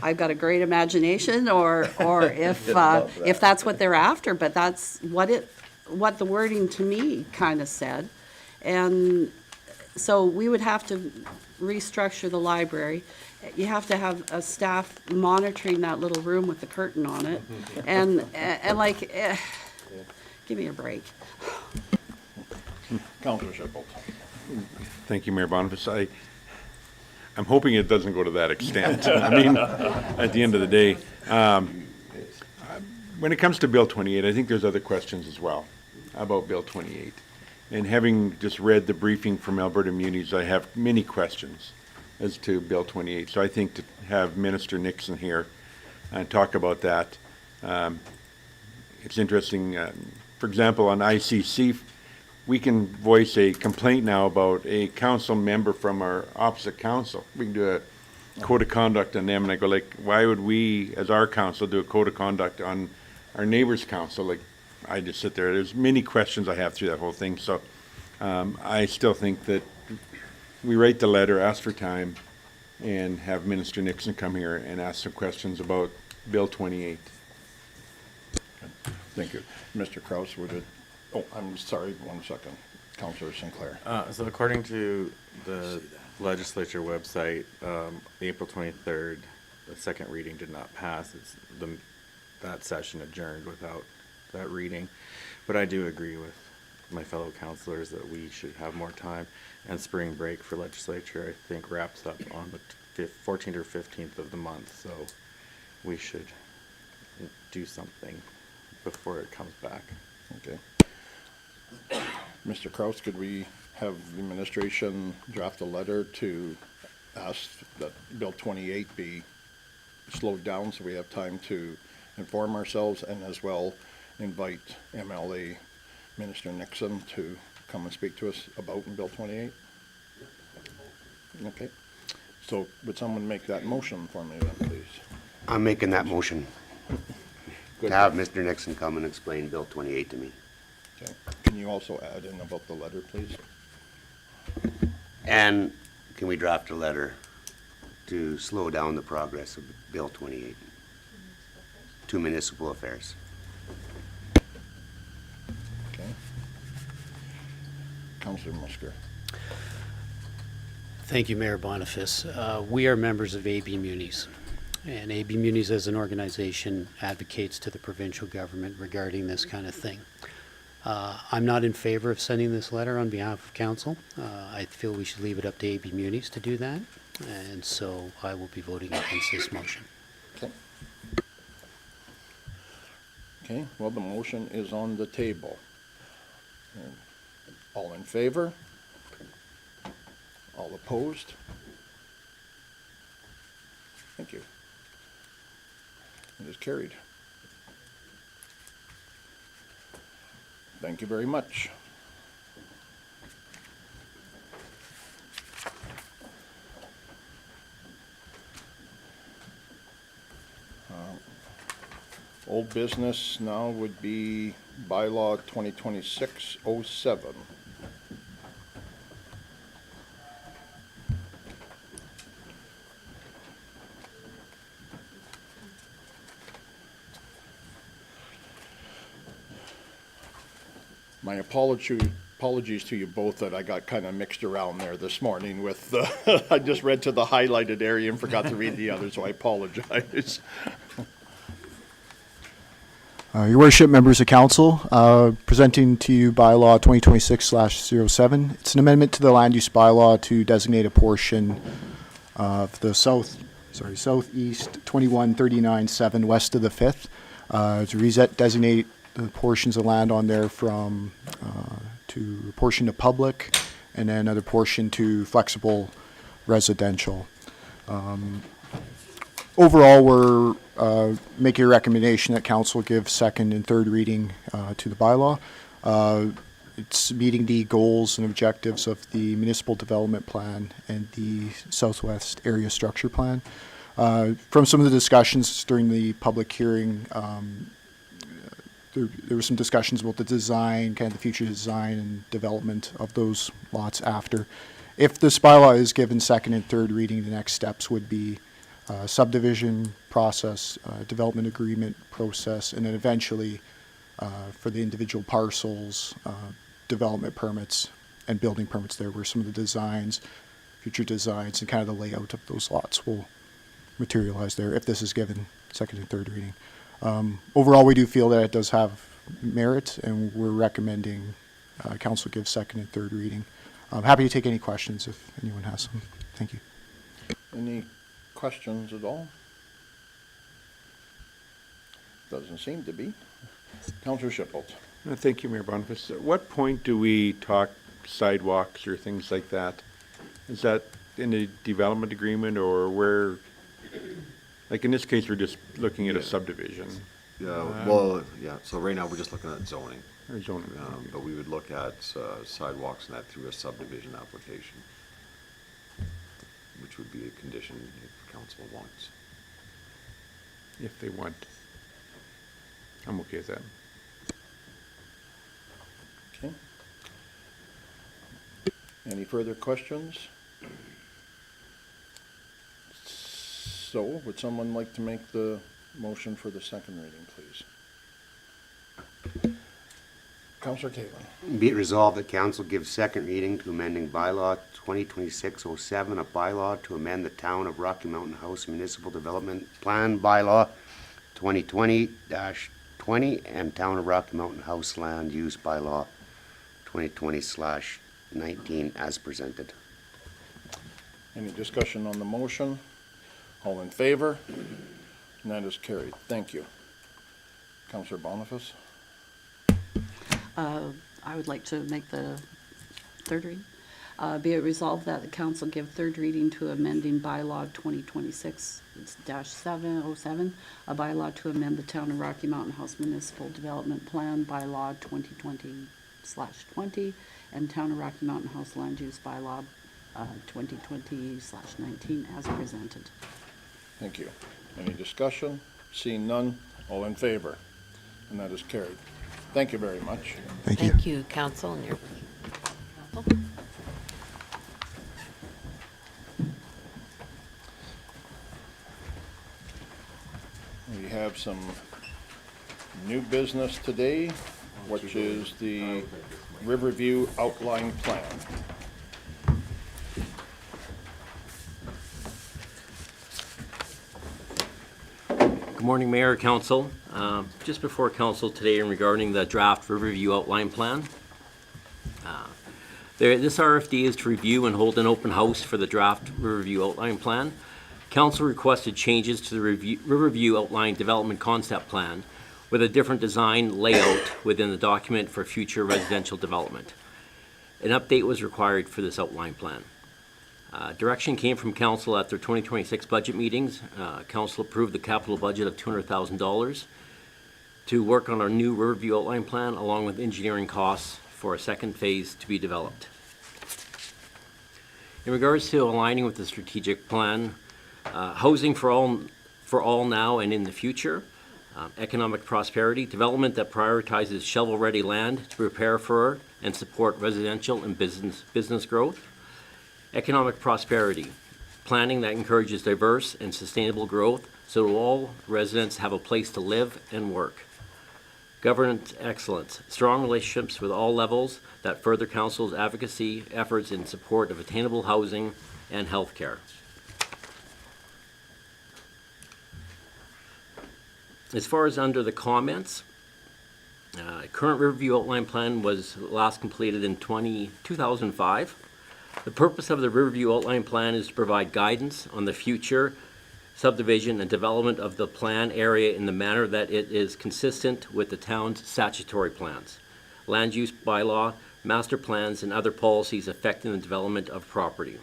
I've got a great imagination or if that's what they're after, but that's what the wording to me kind of said. And so we would have to restructure the library. You have to have a staff monitoring that little room with the curtain on it. And give me a break. Counselor Shipple? Thank you, Mayor Boniface. I'm hoping it doesn't go to that extent. I mean, at the end of the day, when it comes to Bill 28, I think there's other questions as well about Bill 28. And having just read the briefing from Alberta Munis, I have many questions as to Bill 28. So I think to have Minister Nixon here and talk about that, it's interesting. For example, on ICC, we can voice a complaint now about a council member from our opposite council. We can do a code of conduct on them, and I go like, why would we, as our council, do a code of conduct on our neighbor's council? Like, I just sit there. There's many questions I have through that whole thing. So I still think that we write the letter, ask for time, and have Minister Nixon come here and ask some questions about Bill 28. Thank you. Mr. Kraus, would it, oh, I'm sorry, 1 second. Counselor Sinclair. So according to the legislature website, April 23rd, the second reading did not pass. That session adjourned without that reading. But I do agree with my fellow councilors that we should have more time. And spring break for legislature, I think, wraps up on the 14th or 15th of the month. So we should do something before it comes back. Okay. Mr. Kraus, could we have the administration draft a letter to ask that Bill 28 be slowed down so we have time to inform ourselves, and as well invite MLA Minister Nixon to come and speak to us about Bill 28? Okay. So would someone make that motion for me then, please? I'm making that motion Good. to have Mr. Nixon come and explain Bill 28 to me. Okay. Can you also add in about the letter, please? And can we draft a letter to slow down the progress of Bill 28 to municipal affairs? Okay. Councilor Musker. Thank you, Mayor Boniface. We are members of AB Munis, and AB Munis as an organization advocates to the provincial government regarding this kind of thing. I'm not in favor of sending this letter on behalf of council. I feel we should leave it up to AB Munis to do that, and so I will be voting against this motion. Okay. Okay, well, the motion is on the table. All in favor? All opposed? Thank you. It is carried. Thank you very much. Old business now would be bylaw 2026-07. My apologies to you both that I got kind of mixed around there this morning with, I just read to the highlighted area and forgot to read the other, so I apologize. Your Worship, members of council, presenting to you bylaw 2026/07. It's an amendment to the land use bylaw to designate a portion of the southeast 2139-7 west of the 5th to designate the portions of land on there from to a portion to public and then another portion to flexible residential. overall, we're making a recommendation that council give second and third reading to the bylaw. It's meeting the goals and objectives of the municipal development plan and the Southwest Area Structure Plan. From some of the discussions during the public hearing, there were some discussions about the design, kind of the future design and development of those lots after. If this bylaw is given second and third reading, the next steps would be subdivision process, development agreement process, and then eventually for the individual parcels, development permits and building permits. There were some of the designs, future designs, and kind of the layout of those lots will materialize there if this is given second and third reading. Overall, we do feel that it does have merit, and we're recommending council give second and third reading. I'm happy to take any questions if anyone has some. Thank you. Any questions at all? Doesn't seem to be. Councillor Shipple. Thank you, Mayor Boniface. At what point do we talk sidewalks or things like that? Is that in the development agreement, or where, like in this case, we're just looking at a subdivision? So right now, we're just looking at zoning. Or zoning? But we would look at sidewalks and that through a subdivision application, which would be a condition if council wants. If they want. I'm okay with that. Okay. Any further questions? So, would someone like to make the motion for the second reading, please? Councillor Cavan. Be it resolved that council gives second reading to amending bylaw 2026-07, a bylaw to amend the Town of Rocky Mountain House Municipal Development Plan bylaw 2020-20 and Town of Rocky Mountain House Land Use bylaw 2020/19 as presented. Any discussion on the motion? All in favor? And that is carried. Thank you. Councillor Boniface? I would like to make the third reading. Be it resolved that the council give third reading to amending bylaw 2026-707, a bylaw to amend the Town of Rocky Mountain House Municipal Development Plan bylaw 2020/20 and Town of Rocky Mountain House Land Use bylaw 2020/19 as presented. Thank you. Any discussion? Seeing none, all in favor? And that is carried. Thank you very much. Thank you. Thank you, council, and your council. We have some new business today, which is the Riverview Outline Plan. Good morning, Mayor, Council. Just before Council today and regarding the draft Riverview Outline Plan. This RFD is to review and hold an open house for the draft Riverview Outline Plan. Council requested changes to the Riverview Outline Development Concept Plan with a different design layout within the document for future residential development. An update was required for this outline plan. Direction came from Council at their 2026 budget meetings. Council approved the capital budget of $200,000 to work on our new Riverview Outline Plan, along with engineering costs for a second phase to be developed. In regards to aligning with the strategic plan, housing for all now and in the future, economic prosperity, development that prioritizes shovel-ready land to prepare for and support residential and business growth, economic prosperity, planning that encourages diverse and sustainable growth so all residents have a place to live and work. Governance excellence, strong relationships with all levels that further Council's advocacy efforts in support of attainable housing and healthcare. As far as under the comments, current Riverview Outline Plan was last completed in 2005. The purpose of the Riverview Outline Plan is to provide guidance on the future subdivision and development of the plan area in the manner that it is consistent with the town's statutory plans, land use bylaw, master plans, and other policies affecting the development of property.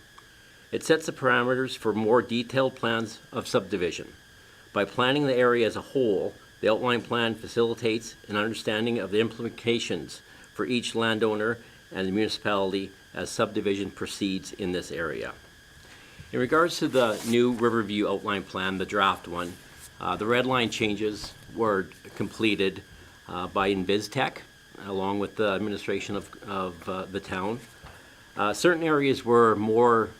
It sets the parameters for more detailed plans of subdivision, By planning the area as a whole, the outline plan facilitates an understanding of the implications for each landowner and the municipality as subdivision proceeds in this area. In regards to the new Riverview outline plan, the draft one, the red line changes were completed by InvizTech, along with the administration of the town. Certain areas were more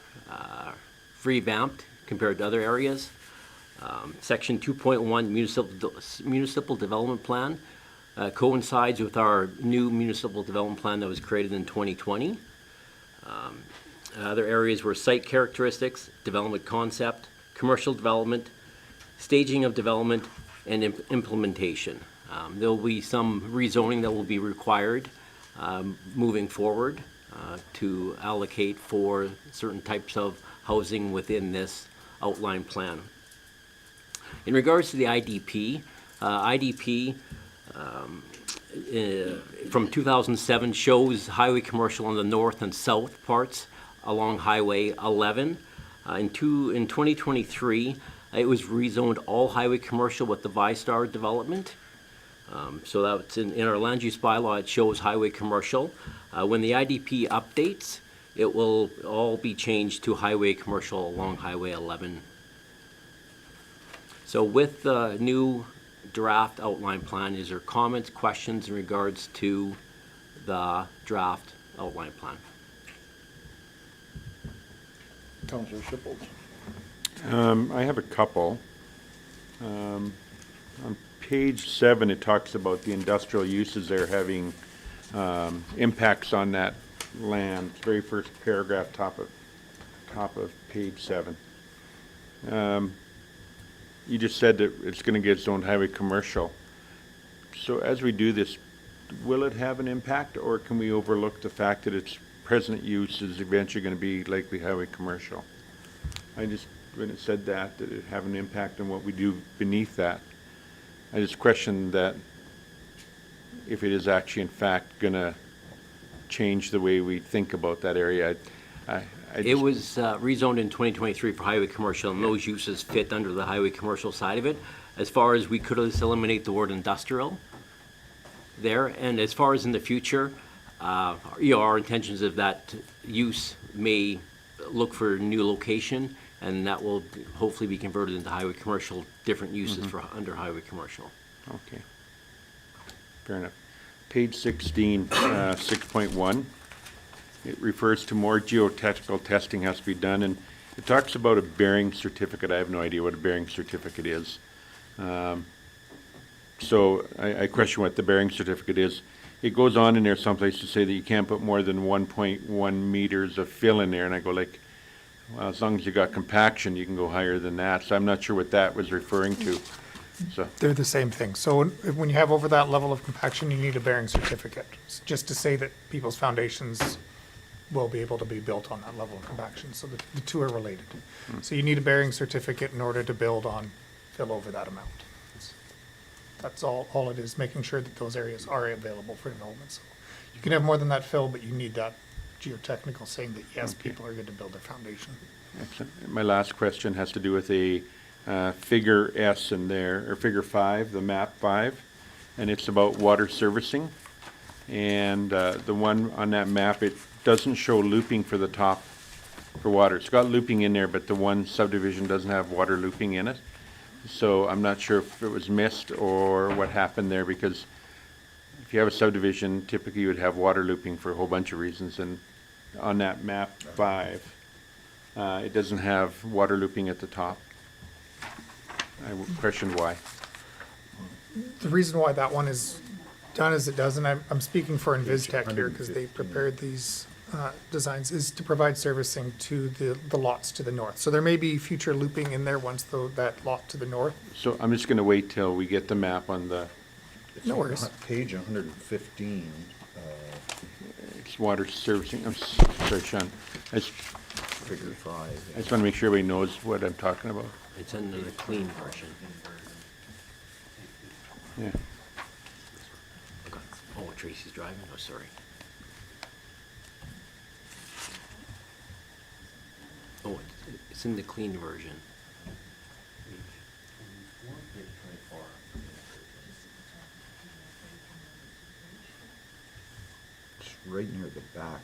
revamped compared to other areas. Section 2.1 Municipal Development Plan coincides with our new municipal development plan that was created in 2020. Other areas were site characteristics, development concept, commercial development, staging of development, and implementation. There will be some rezoning that will be required moving forward to allocate for certain types of housing within this outline plan. In regards to the IDP, from 2007 shows highway commercial on the north and south parts along Highway 11. In 2023, it was rezoned all highway commercial with the ViStar development. So that's in our land use bylaw, it shows highway commercial. When the IDP updates, it will all be changed to highway commercial along Highway 11. So with the new draft outline plan, is there comments, questions in regards to the draft outline plan? Councillor Shipple. I have a couple. On page 7, it talks about the industrial uses there having impacts on that land. Very first paragraph, top of page 7. You just said that it's going to get its own highway commercial. So as we do this, will it have an impact, or can we overlook the fact that its present use is eventually going to be likely highway commercial? I just, when it said that it have an impact on what we do beneath that, I just questioned that if it is actually in fact going to change the way we think about that area. It was rezoned in 2023 for highway commercial, and those uses fit under the highway commercial side of it. As far as we could eliminate the word industrial there, and as far as in the future, our intentions of that use may look for a new location, and that will hopefully be converted into highway commercial, different uses for under highway commercial. Okay. Fair enough. Page 16, 6.1. It refers to more geotechnical testing has to be done, and it talks about a bearing certificate. I have no idea what a bearing certificate is. So I question what the bearing certificate is. It goes on in there someplace to say that you can't put more than 1.1 meters of fill in there, and I go like, well, as long as you got compaction, you can go higher than that. So I'm not sure what that was referring to. So They're the same thing. So when you have over that level of compaction, you need a bearing certificate, just to say that people's foundations will be able to be built on that level of compaction. So the two are related. So you need a bearing certificate in order to build on fill over that amount. That's all it is, making sure that those areas are available for development. So you can have more than that fill, but you need that geotechnical saying that yes, people are good to build their foundation. excellent. My last question has to do with a figure S in there, or figure 5, the map 5, and it's about water servicing. And the one on that map, it doesn't show looping for the top for water. It's got looping in there, but the one subdivision doesn't have water looping in it. So I'm not sure if it was missed or what happened there, because if you have a subdivision, typically you would have water looping for a whole bunch of reasons. And on that map 5, it doesn't have water looping at the top. I questioned why. The reason why that one is done as it does, and I'm speaking for InvizTech here because they prepared these designs, is to provide servicing to the lots to the north. So there may be future looping in there once that lot to the north. So I'm just going to wait till we get the map on the, No worries. Page 115. it's water servicing. I'm sorry, Sean. I just Figure 5. want to make sure everybody knows what I'm talking about. It's under the clean version. Yeah. Oh, Tracy's driving? Oh, sorry. Oh, it's in the clean version. right near the back.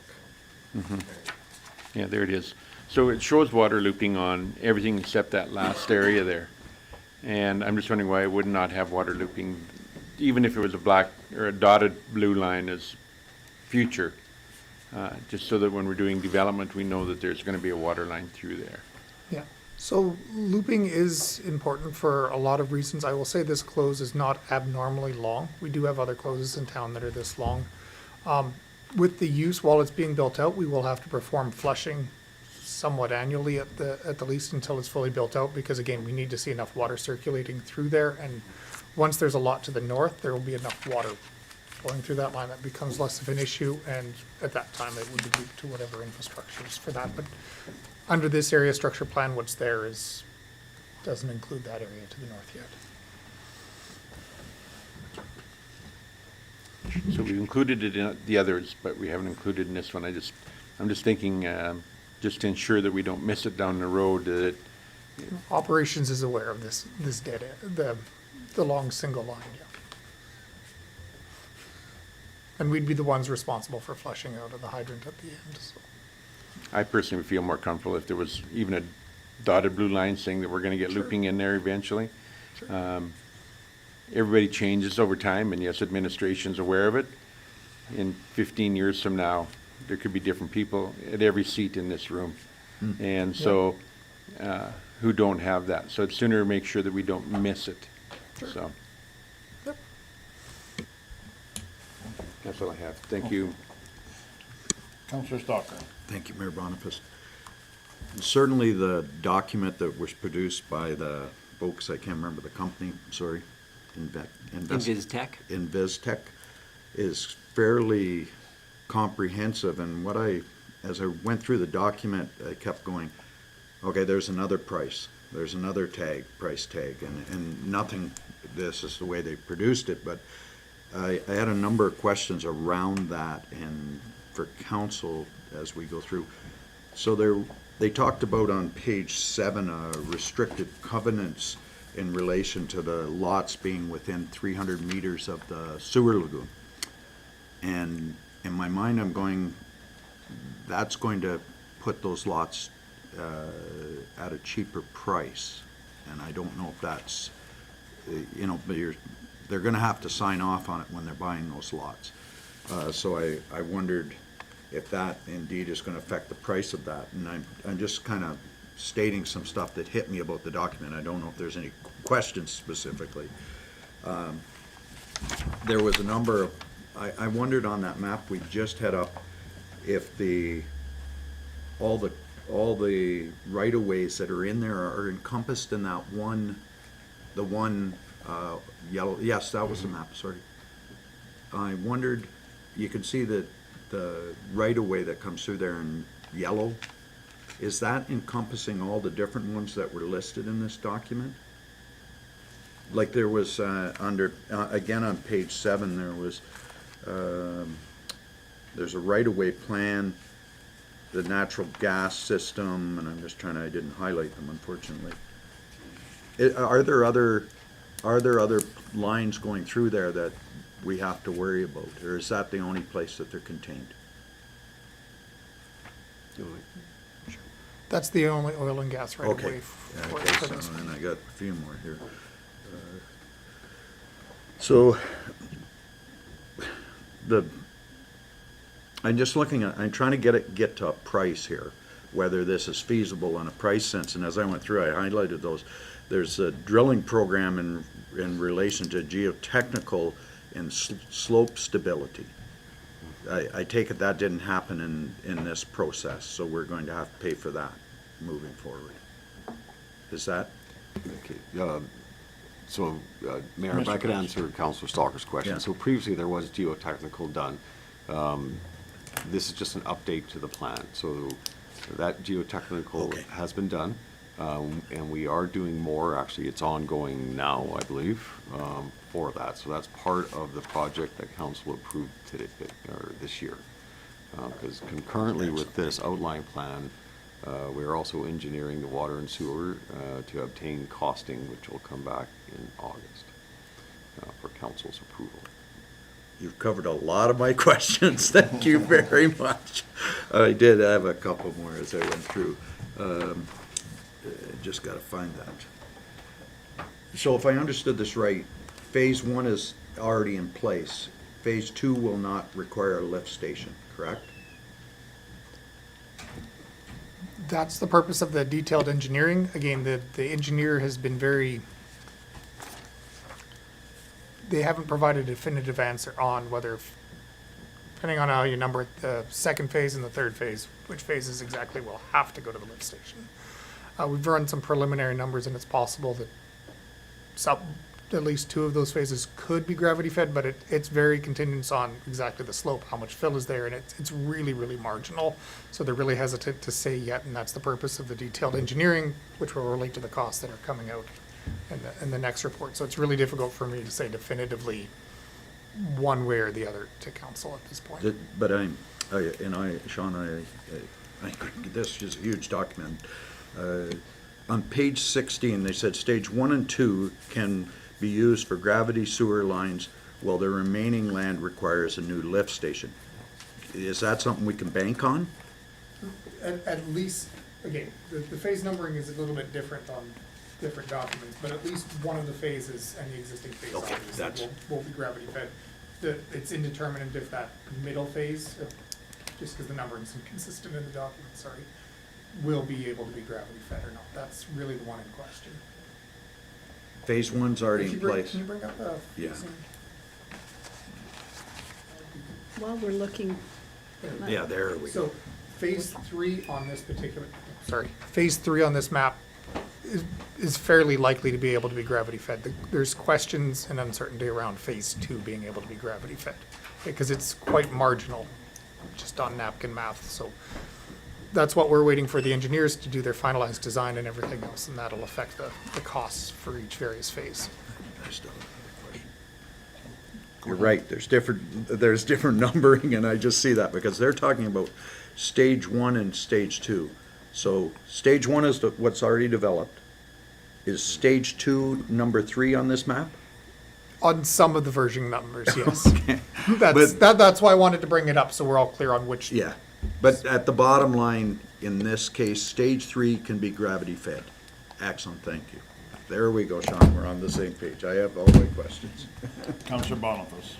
Yeah, there it is. So it shows water looping on everything except that last area there. And I'm just wondering why it would not have water looping, even if it was a black or a dotted blue line as future, just so that when we're doing development, we know that there's going to be a water line through there. Yeah, so looping is important for a lot of reasons. I will say this close is not abnormally long. We do have other closes in town that are this long. With the use, while it's being built out, we will have to perform flushing somewhat annually at the least until it's fully built out, because again, we need to see enough water circulating through there. And once there's a lot to the north, there will be enough water flowing through that line that becomes less of an issue. And at that time, it would be looped to whatever infrastructure is for that. But under this area structure plan, what's there doesn't include that area to the north yet. So we've included it in the others, but we haven't included in this one. I'm just thinking, just to ensure that we don't miss it down the road, that it, Operations is aware of this dead end, the long single line, yeah. And we'd be the ones responsible for flushing out of the hydrant at the end, so. I personally would feel more comfortable if there was even a dotted blue line saying that we're gonna get looping in there eventually. Everybody changes over time, and yes, administration's aware of it. In 15 years from now, there could be different people at every seat in this room. And so, who don't have that. So it's sooner make sure that we don't miss it, so. Yep. That's all I have. Thank you. Councillor Stalker. Thank you, Mayor Boniface. Certainly the document that was produced by the folks, I can't remember the company, sorry, InvizTech. InvizTech is fairly comprehensive, and as I went through the document, I kept going, okay, there's another price, there's another price tag, and nothing, this is the way they produced it, but I had a number of questions around that and for council as we go through. So they talked about on page 7, restricted covenants in relation to the lots being within 300 meters of the sewer lagoon. And in my mind, I'm going, that's going to put those lots at a cheaper price. And I don't know if that's, but they're gonna have to sign off on it when they're buying those lots. So I wondered if that indeed is gonna affect the price of that. And I'm just kind of stating some stuff that hit me about the document. I don't know if there's any questions specifically. There was a number of, I wondered on that map we just had up if all the right-of-ways that are in there are encompassed in that the one yellow, yes, that was the map, sorry. I wondered, you can see that the right-of-way that comes through there in yellow, is that encompassing all the different ones that were listed in this document? Like there was again on page 7, there was, there's a right-of-way plan, the natural gas system, and I'm just trying to, I didn't highlight them unfortunately. Are there other lines going through there that we have to worry about, or is that the only place that they're contained? That's the only oil and gas right Okay. away Yeah, for okay, this so one. then I got a few more here. So, I'm just looking at, I'm trying to get to a price here, whether this is feasible on a price sense, and as I went through, I highlighted those. There's a drilling program in relation to geotechnical and slope stability. I take it that didn't happen in this process, so we're going to have to pay for that moving forward. Is that? Okay, Mayor, if I could answer Councillor Stalker's question. Yeah. So previously, there was geotechnical done. This is just an update to the plan. So that geotechnical has been done, and we are doing more. Actually, it's ongoing now, I believe, for that. So that's part of the project that council approved today, or this year. Because concurrently with this outline plan, we are also engineering the water and sewer to obtain costing, which will come back in August for council's approval. you've covered a lot of my questions. Thank you very much. I did have a couple more as I went through. Just got to find that. So if I understood this right, phase one is already in place. Phase two will not require a lift station, correct? That's the purpose of the detailed engineering. Again, the engineer has been they haven't provided a definitive answer on whether, depending on how you number it, the second phase and the third phase, which phases exactly will have to go to the lift station. We've run some preliminary numbers, and it's possible that at least two of those phases could be gravity fed, but it's very contingent on exactly the slope, how much fill is there, and it's really, really marginal. So they're really hesitant to say yet, and that's the purpose of the detailed engineering, which will relate to the costs that are coming out in the next report. So it's really difficult for me to say definitively one way or the other to council at this point. But Sean, this is a huge document. On page 16, they said stage 1 and 2 can be used for gravity sewer lines while the remaining land requires a new lift station. Is that something we can bank on? At least, again, the phase numbering is a little bit different on different documents, but at least one of the phases and the existing phase Okay, obviously will be gravity fed. It's indeterminate if that middle phase, just because the numbering's inconsistent in the document, sorry, will be able to be gravity fed or not. That's really the one in question. Phase 1's already in place. Can you bring up the? Yeah. While we're looking, Yeah, there we go. So, phase 3 on this phase 3 on this map is fairly likely to be able to be gravity fed. There's questions and uncertainty around phase 2 being able to be gravity fed, because it's quite marginal, just on napkin math, so that's what we're waiting for the engineers to do their finalized design and everything else, and that'll affect the costs for each various phase. You're right, there's different numbering, and I just see that, because they're talking about stage 1 and stage 2. So stage 1 is what's already developed. Is stage 2 number 3 on this map? On some of the version numbers, yes. That's why I wanted to bring it up, so we're all clear on which. Yeah, but at the bottom line, in this case, stage 3 can be gravity fed. Excellent, thank you. There we go, Sean, we're on the same page. I have all my questions. Councillor Boniface.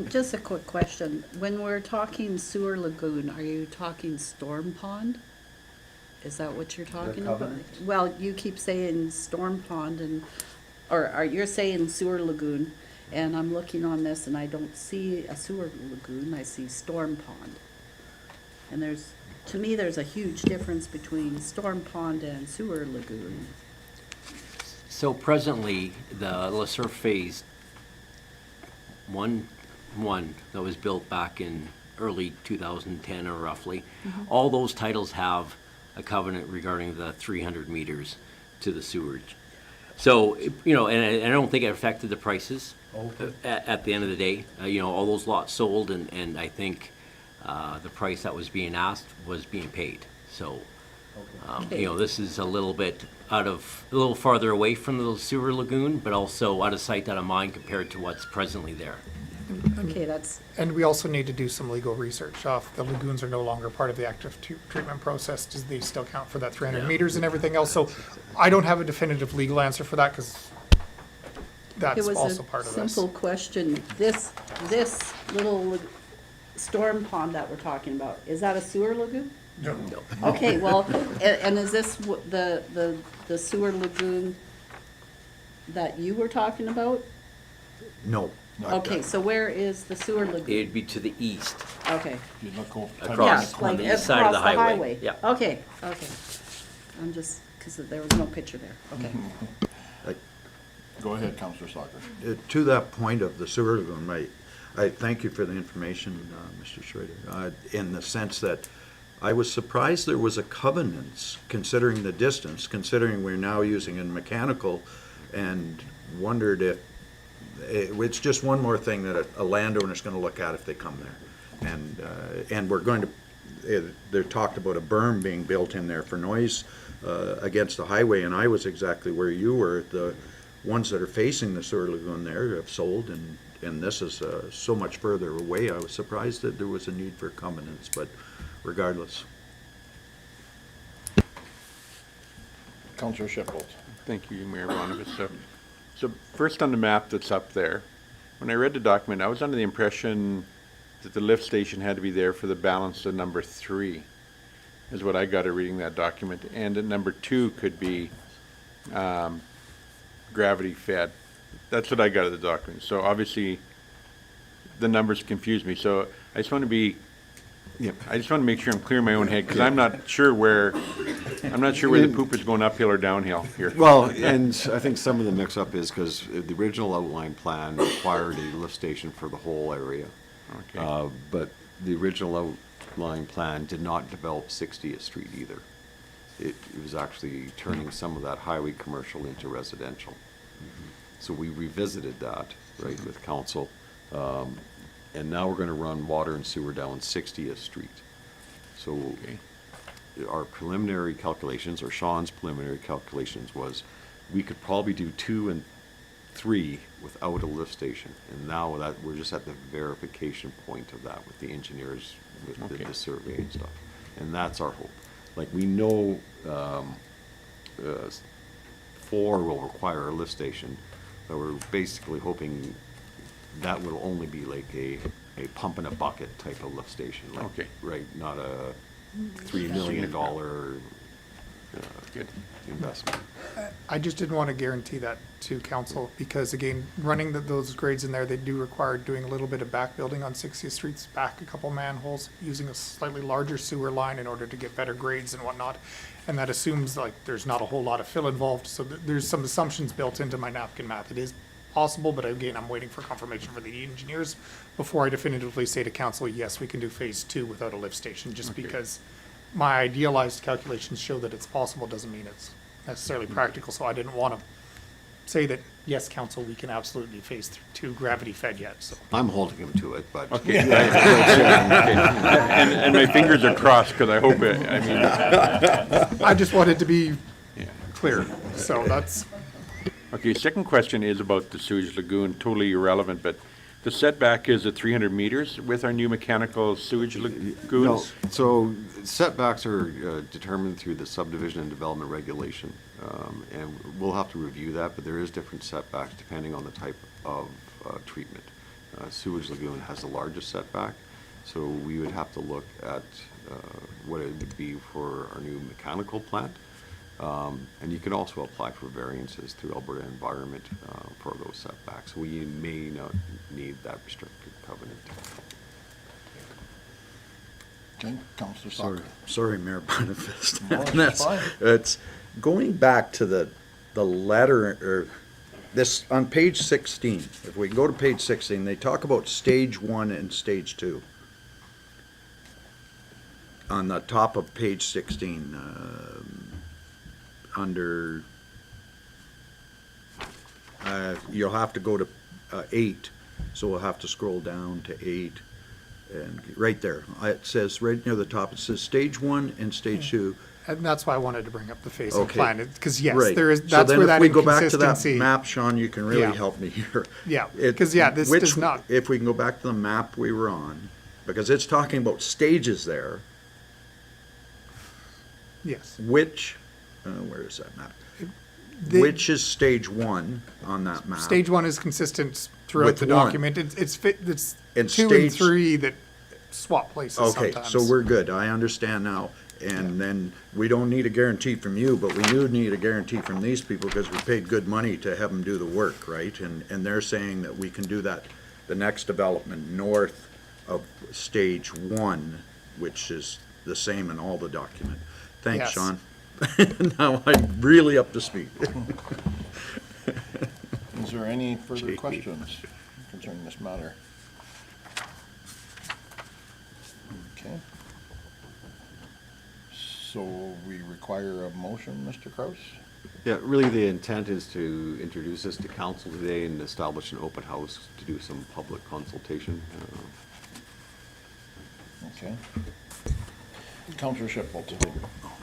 just a quick question. When we're talking sewer lagoon, are you talking storm pond? Is that what you're talking about? covenant? Well, you keep saying storm pond you're saying sewer lagoon, and I'm looking on this and I don't see a sewer lagoon, I see storm pond. And to me, there's a huge difference between storm pond and sewer lagoon. So presently, the LeSurf Phase 1 that was built back in early 2010 or roughly, all those titles have a covenant regarding the 300 meters to the sewerage. So, and I don't think it affected the prices at the end of the day. All those lots sold, and I think the price that was being asked was being paid. So, this is a little farther away from the sewer lagoon, but also out of sight, out of mind compared to what's presently there. Okay, that's, And we also need to do some legal research off, the lagoons are no longer part of the active treatment process. Does they still count for that 300 meters and everything else? So I don't have a definitive legal answer for that, because that's it was also part a of this. simple question. This little storm pond that we're talking about, is that a sewer lagoon? No. Okay, well, and is this the sewer lagoon that you were talking about? No. Okay, so where is the sewer lagoon? It'd be to the east, Okay. You look over. across Yeah, on like the east side of the across highway. Yeah. Okay. I'm just, because there was no picture there. Okay. Go ahead, Councillor Soccer. To that point of the sewer lagoon, I thank you for the information, Mr. Schrader, in the sense that I was surprised there was a covenant, considering the distance, considering we're now using a mechanical, and wondered if, it's just one more thing that a landowner's gonna look at if they come there. And we're going to, they're talked about a berm being built in there for noise against the highway, and I was exactly where you were. ones that are facing the sewer lagoon there have sold, and this is so much further away. I was surprised that there was a need for covenants, but regardless. Councillor Shippold. Thank you, Mayor Boniface. So first on the map that's up there, when I read the document, I was under the impression that the lift station had to be there for the balance of number 3, is what I got at reading that document, and that number 2 could be gravity fed. That's what I got of the document. So obviously, the numbers confuse me. So I just want to be, I just want to make sure I'm clear in my own head, because I'm not sure where the poop is going uphill or downhill here. Well, and I think some of the mix-up is because the original outline plan required a lift station for the whole area. Okay. But the original outline plan did not develop 60th Street either. It was actually turning some of that highway commercial into residential. So we revisited that, right, with council. And now we're gonna run water and sewer down 60th Street. So Okay. our preliminary calculations, or Sean's preliminary calculations, was we could probably do 2 and 3 without a lift station. And now that, we're just at the verification point of that with the engineers, with Okay. the survey and stuff. And that's our hope. Like, we know 4 will require a lift station, but we're basically hoping that will only be like a pump in a bucket type of lift station. Like, Okay. Right, not a $3 million Good. investment. I just didn't want to guarantee that to council, because again, running those grades in there, they do require doing a little bit of back building on 60th Street, back a couple manholes, using a slightly larger sewer line in order to get better grades and whatnot. And that assumes like there's not a whole lot of fill involved, so there's some assumptions built into my napkin math. It is possible, but again, I'm waiting for confirmation from the engineers before I definitively say to council, yes, we can do phase 2 without a lift station, just Okay. because my idealized calculations show that it's possible, doesn't mean it's necessarily practical, so I didn't want to say that, yes, council, we can absolutely phase 2 gravity fed yet, so. I'm holding him to it, but. Okay. And my fingers are crossed, because I hope it, I mean, I just wanted to be yeah. clear, so that's, Okay, second question is about the sewage lagoon, totally irrelevant, but the setback is at 300 meters with our new mechanical sewage No, lagoons? so setbacks are determined through the subdivision and development regulation. And we'll have to review that, but there is different setbacks depending on the type of treatment. Sewage lagoon has the largest setback, so we would have to look at what it would be for our new mechanical plant. And you can also apply for variances through Alberta Environment for those setbacks. We may not need that restricted covenant. Okay, Councillor Soccer. Sorry, Mayor Boniface. No, it's fine. It's going back to the letter, or this, on page 16, if we go to page 16, they talk about stage 1 and stage 2. On the top of page 16, under, you'll have to go to 8, so we'll have to scroll down to 8. And right there, it says, right near the top, it says stage 1 and stage 2. and that's why I wanted to bring up the phasing Okay. plan, because yes, Right. there is, So that's then where that if we go back to that inconsistency. map, Sean, you can really Yeah. help me here. Yeah, It- 'cause, yeah, this which- does not- If we can go back to the map we were on, because it's talking about stages there, Yes. which, where is that map? The- Which is stage 1 on that map? Stage 1 is consistent throughout With the one. document. It's 2 And and stage- 3 that swap places Okay, sometimes. so we're good, I understand now. And then we don't need a guarantee from you, but we do need a guarantee from these people because we paid good money to have them do the work, right? And they're saying that we can do that, the next development north of stage 1, which is the same in all the document. Thanks, Yes. Sean. Now I'm really up to speed. Is there any further JP. questions concerning this matter? Okay. So we require a motion, Mr. Kraus? Yeah, really the intent is to introduce this to council today and establish an open house to do some public consultation. Okay. Counselor Shipple.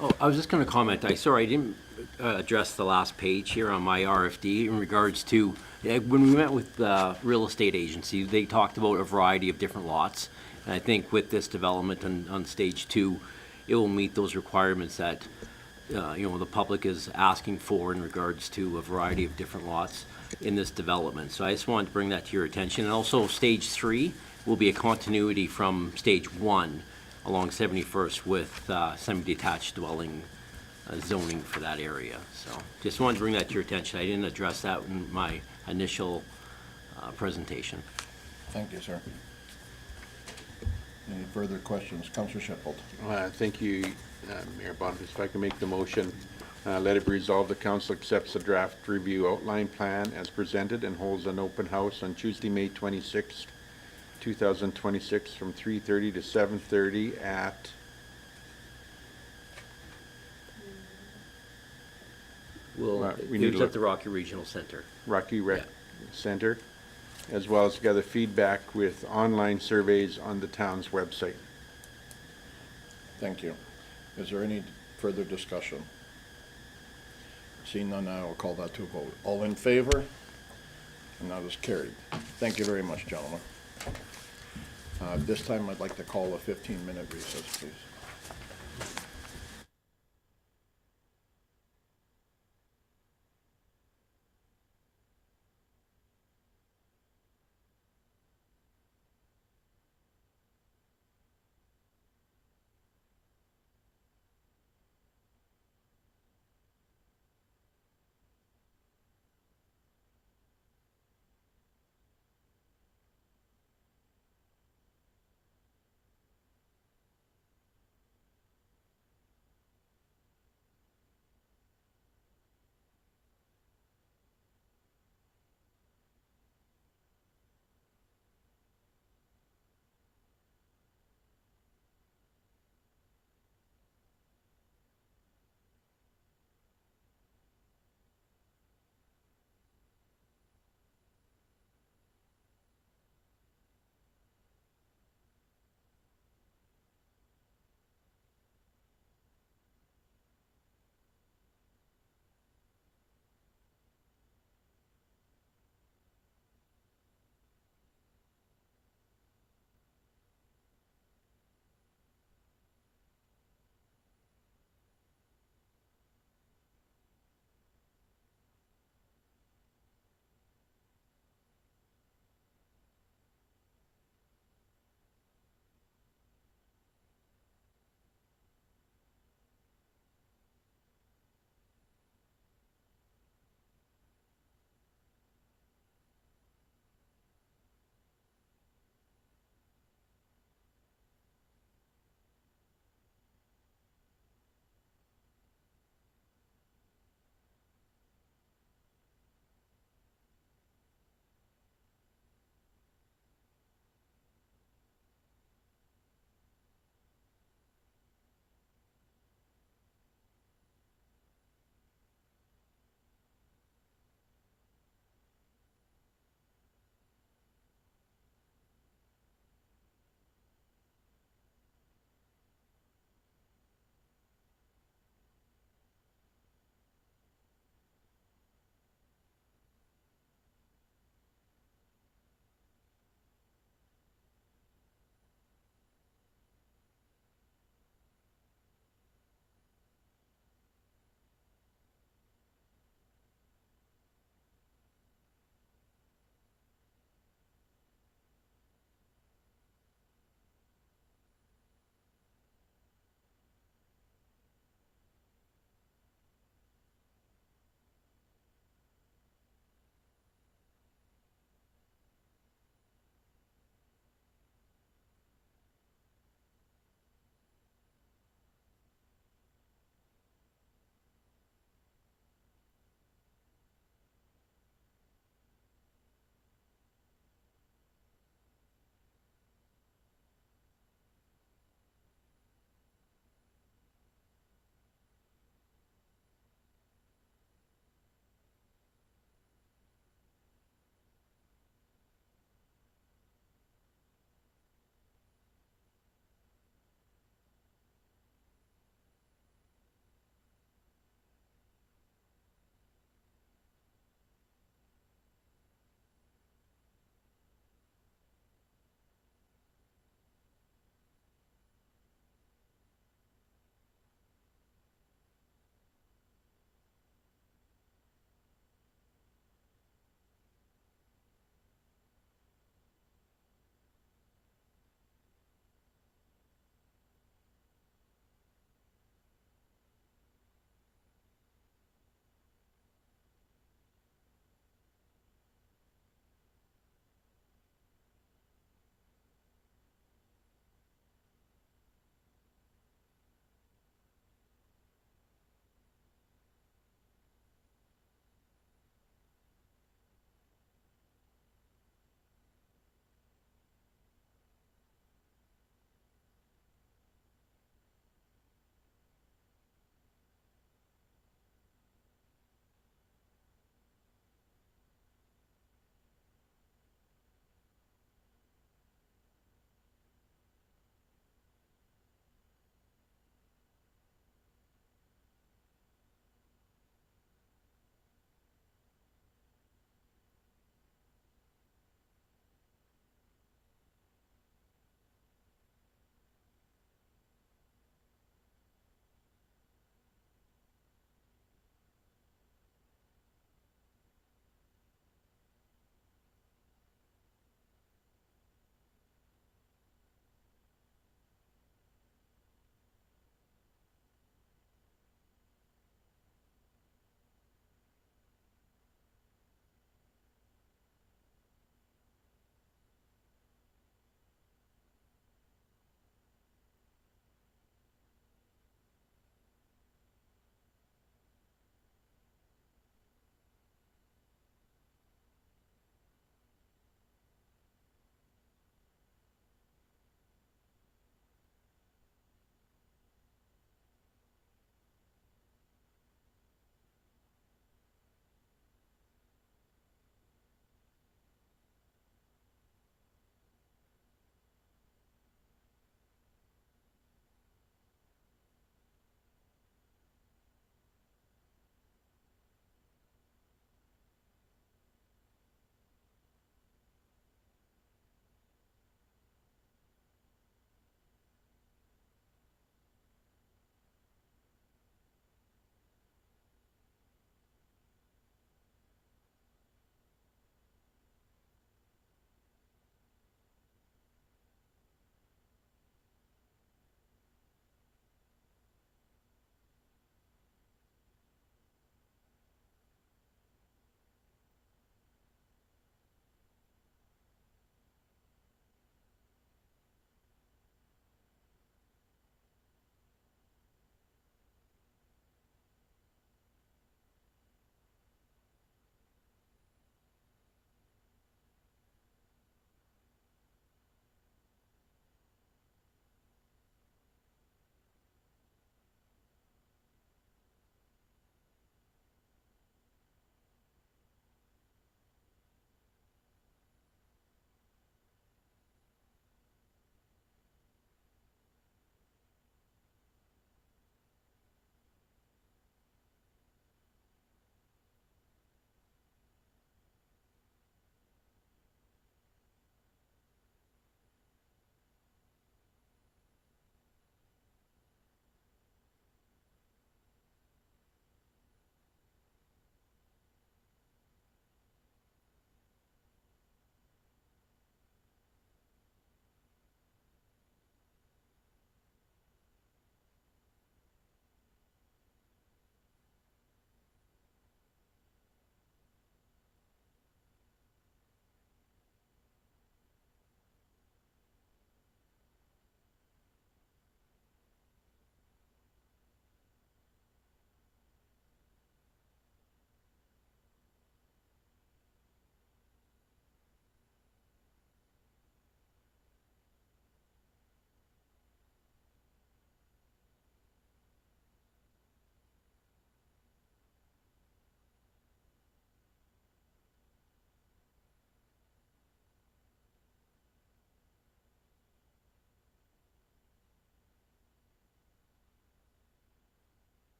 Oh, I was just gonna comment, sorry, I didn't address the last page here on my RFD in regards to, when we met with the real estate agency, they talked about a variety of different lots. And I think with this development on stage 2, it will meet those requirements that, the public is asking for in regards to a variety of different lots in this development. So I just wanted to bring that to your attention. And also, stage 3 will be a continuity from stage 1 along 71st with semi-detached dwelling zoning for that area. So just wanted to bring that to your attention. I didn't address that in my initial presentation. Thank you, sir. Any further questions? Counselor Shipple. Thank you, Mayor Boniface. If I can make the motion, let it be resolved, the council accepts the draft review outline plan as presented and holds an open house on Tuesday, May 26th, 2026 from 3:30 to 7:30 at we need to It's look- at the Rocky Regional Center. Rocky Rec Center, as well as gather feedback with online surveys on the town's website. Thank you. Is there any further discussion? Seeing none, I will call that to a vote. All in favor? And that is carried. Thank you very much, gentlemen. This time, I'd like to call a 15-minute recess, please.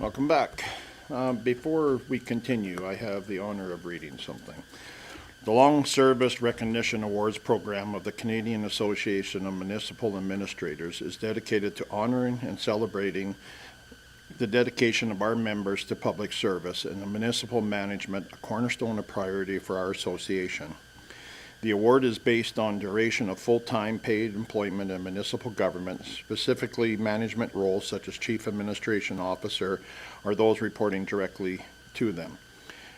Welcome back. Before we continue, I have the honor of reading something. The Long Service Recognition Awards program of the Canadian Association of Municipal Administrators is dedicated to honoring and celebrating the dedication of our members to public service and the municipal management, a cornerstone of priority for our association. The award is based on duration of full-time paid employment in municipal government, specifically management roles such as chief administration officer or those reporting directly to them.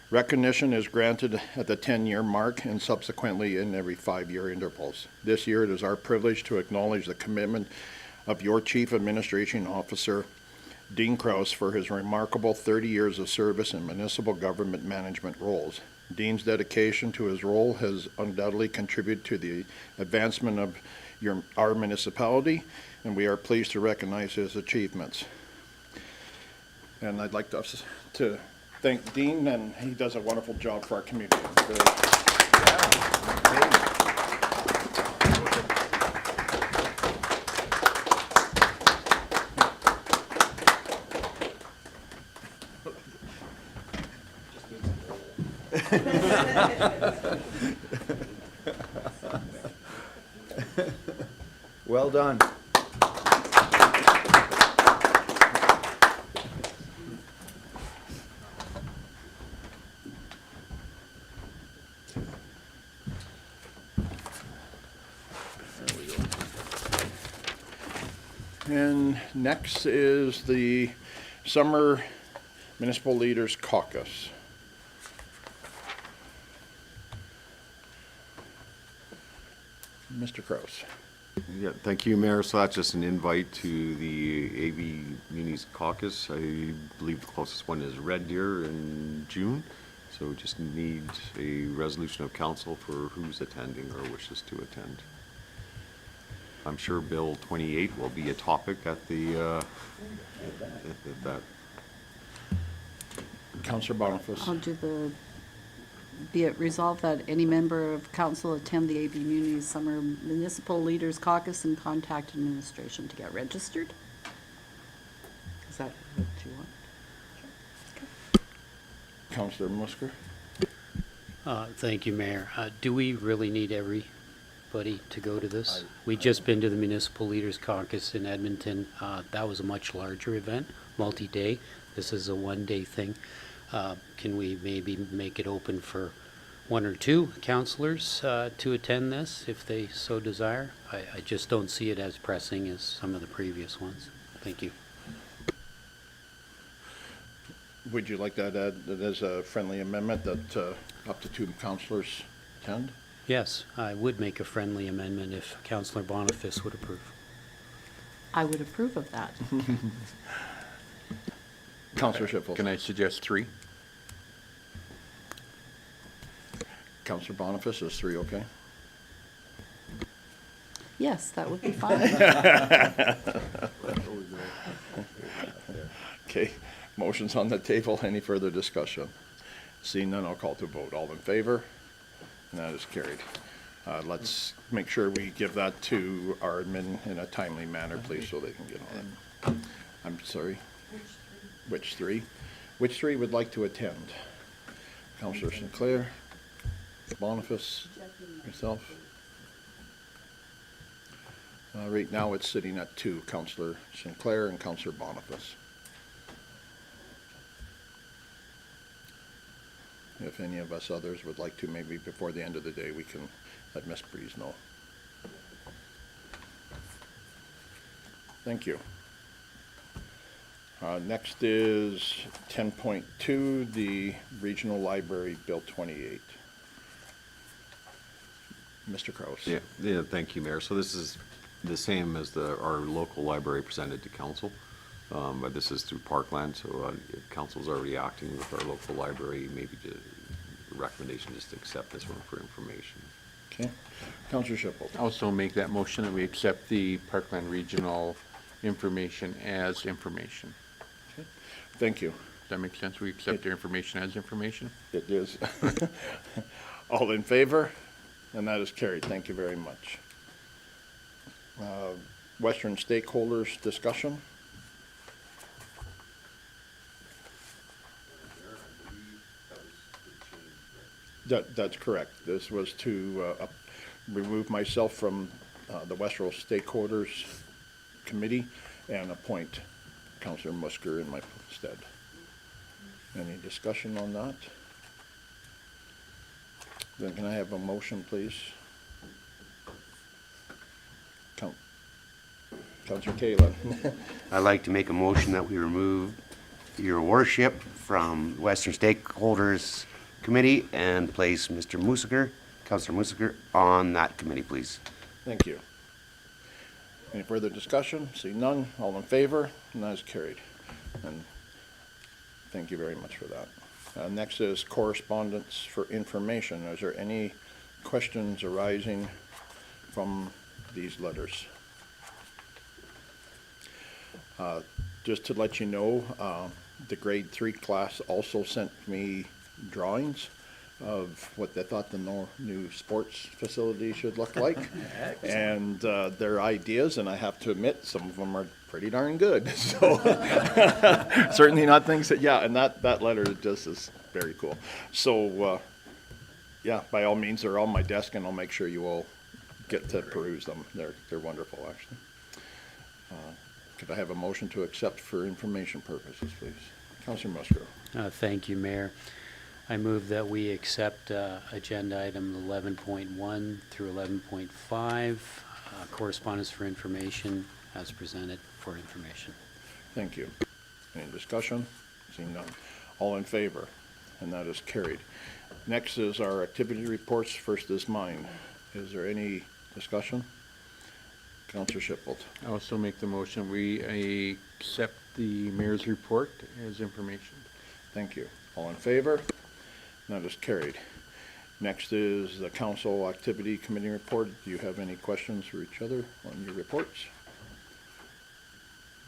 Recognition is granted at the 10-year mark and subsequently in every 5-year intervals. This year it is our privilege to acknowledge the commitment of your chief administration officer, Dean Kraus, for his remarkable 30 years of service in municipal government management roles. Dean's dedication to his role has undoubtedly contributed to the advancement of our municipality, and we are pleased to recognize his achievements. And I'd like to thank Dean, and he does a wonderful job for our community. Well done. And next is the Summer Municipal Leaders Caucus. Mr. Kraus. Yeah, thank you, Mayor. So that's just an invite to the AV Munis Caucus. I believe the closest one is Red Deer in June. So we just need a resolution of council for who's attending or wishes to attend. I'm sure Bill 28 will be a topic at the, at that. Councillor Boniface. I'll do be it resolved that any member of council attend the AV Munis Summer Municipal Leaders Caucus and contact administration to get registered. Is that what you want? Councillor Musker. Thank you, Mayor. Do we really need everybody to go to this? We've just been to the Municipal Leaders Caucus in Edmonton. That was a much larger event, multi-day. This is a one-day thing. Can we maybe make it open for one or two councillors to attend this if they so desire? I just don't see it as pressing as some of the previous ones. Thank you. Would you like that added as a friendly amendment that up to 2 councillors attend? Yes, I would make a friendly amendment if Councillor Boniface would approve. I would approve of that. Councillor Schiffel. Can I suggest 3? Councillor Boniface, is 3 okay? Yes, that would be fine. Okay, motion's on the table. Any further discussion? Seeing none, I'll call to vote. All in favor? And that is carried. Let's make sure we give that to our admin in a timely manner, please, so they can get on it. I'm sorry? Which 3? Which 3 would like to attend? Councillor Sinclair, Boniface, yourself? Right now, it's sitting at 2, Councillor Sinclair and Councillor Boniface. If any of us others would like to, maybe before the end of the day, we can let Ms. Breeze know. Thank you. Next is 10.2, the Regional Library Bill 28. Mr. Kraus. Yeah, thank you, Mayor. So this is the same as our local library presented to council, but this is through Parkland, so council's already acting with our local library, maybe the recommendation just to accept this one for information. Okay. Councillor Schiffel. Also make that motion that we accept the Parkland Regional information as information. Okay. Thank you. Does that make sense? We accept their information as information? It is. All in favor? And that is carried. Thank you very much. Western stakeholders discussion. That's correct. This was to remove myself from the Western Stakeholders Committee and appoint Councillor Musker in my stead. Any discussion on that? Then can I have a motion, please? Councillor Kayla. I'd like to make a motion that we remove your worship from Western Stakeholders Committee and place Mr. Musiker, Councillor Musiker, on that committee, please. Thank you. Any further discussion? See none. All in favor? And that is carried. And thank you very much for that. Next is correspondence for information. Is there any questions arising from these letters? Just to let you know, the grade 3 class also sent me drawings of what they thought the new sports facility should look like. And their ideas, and I have to admit, some of them are pretty darn good. So certainly not things that, yeah, and that letter just is very cool. So yeah, by all means, they're on my desk, and I'll make sure you all get to peruse them. They're wonderful, actually. Could I have a motion to accept for information purposes, please? Councillor Musgrove. Thank you, Mayor. I move that we accept agenda item 11.1 through 11.5, correspondence for information as presented for information. Thank you. Any discussion? Seeing none. All in favor? And that is carried. Next is our activity reports. First is mine. Is there any discussion? Councillor Shippold. I also make the motion, we accept the mayor's report as information. Thank you. All in favor? That is carried. Next is the council activity committee report. Do you have any questions for each other on your reports?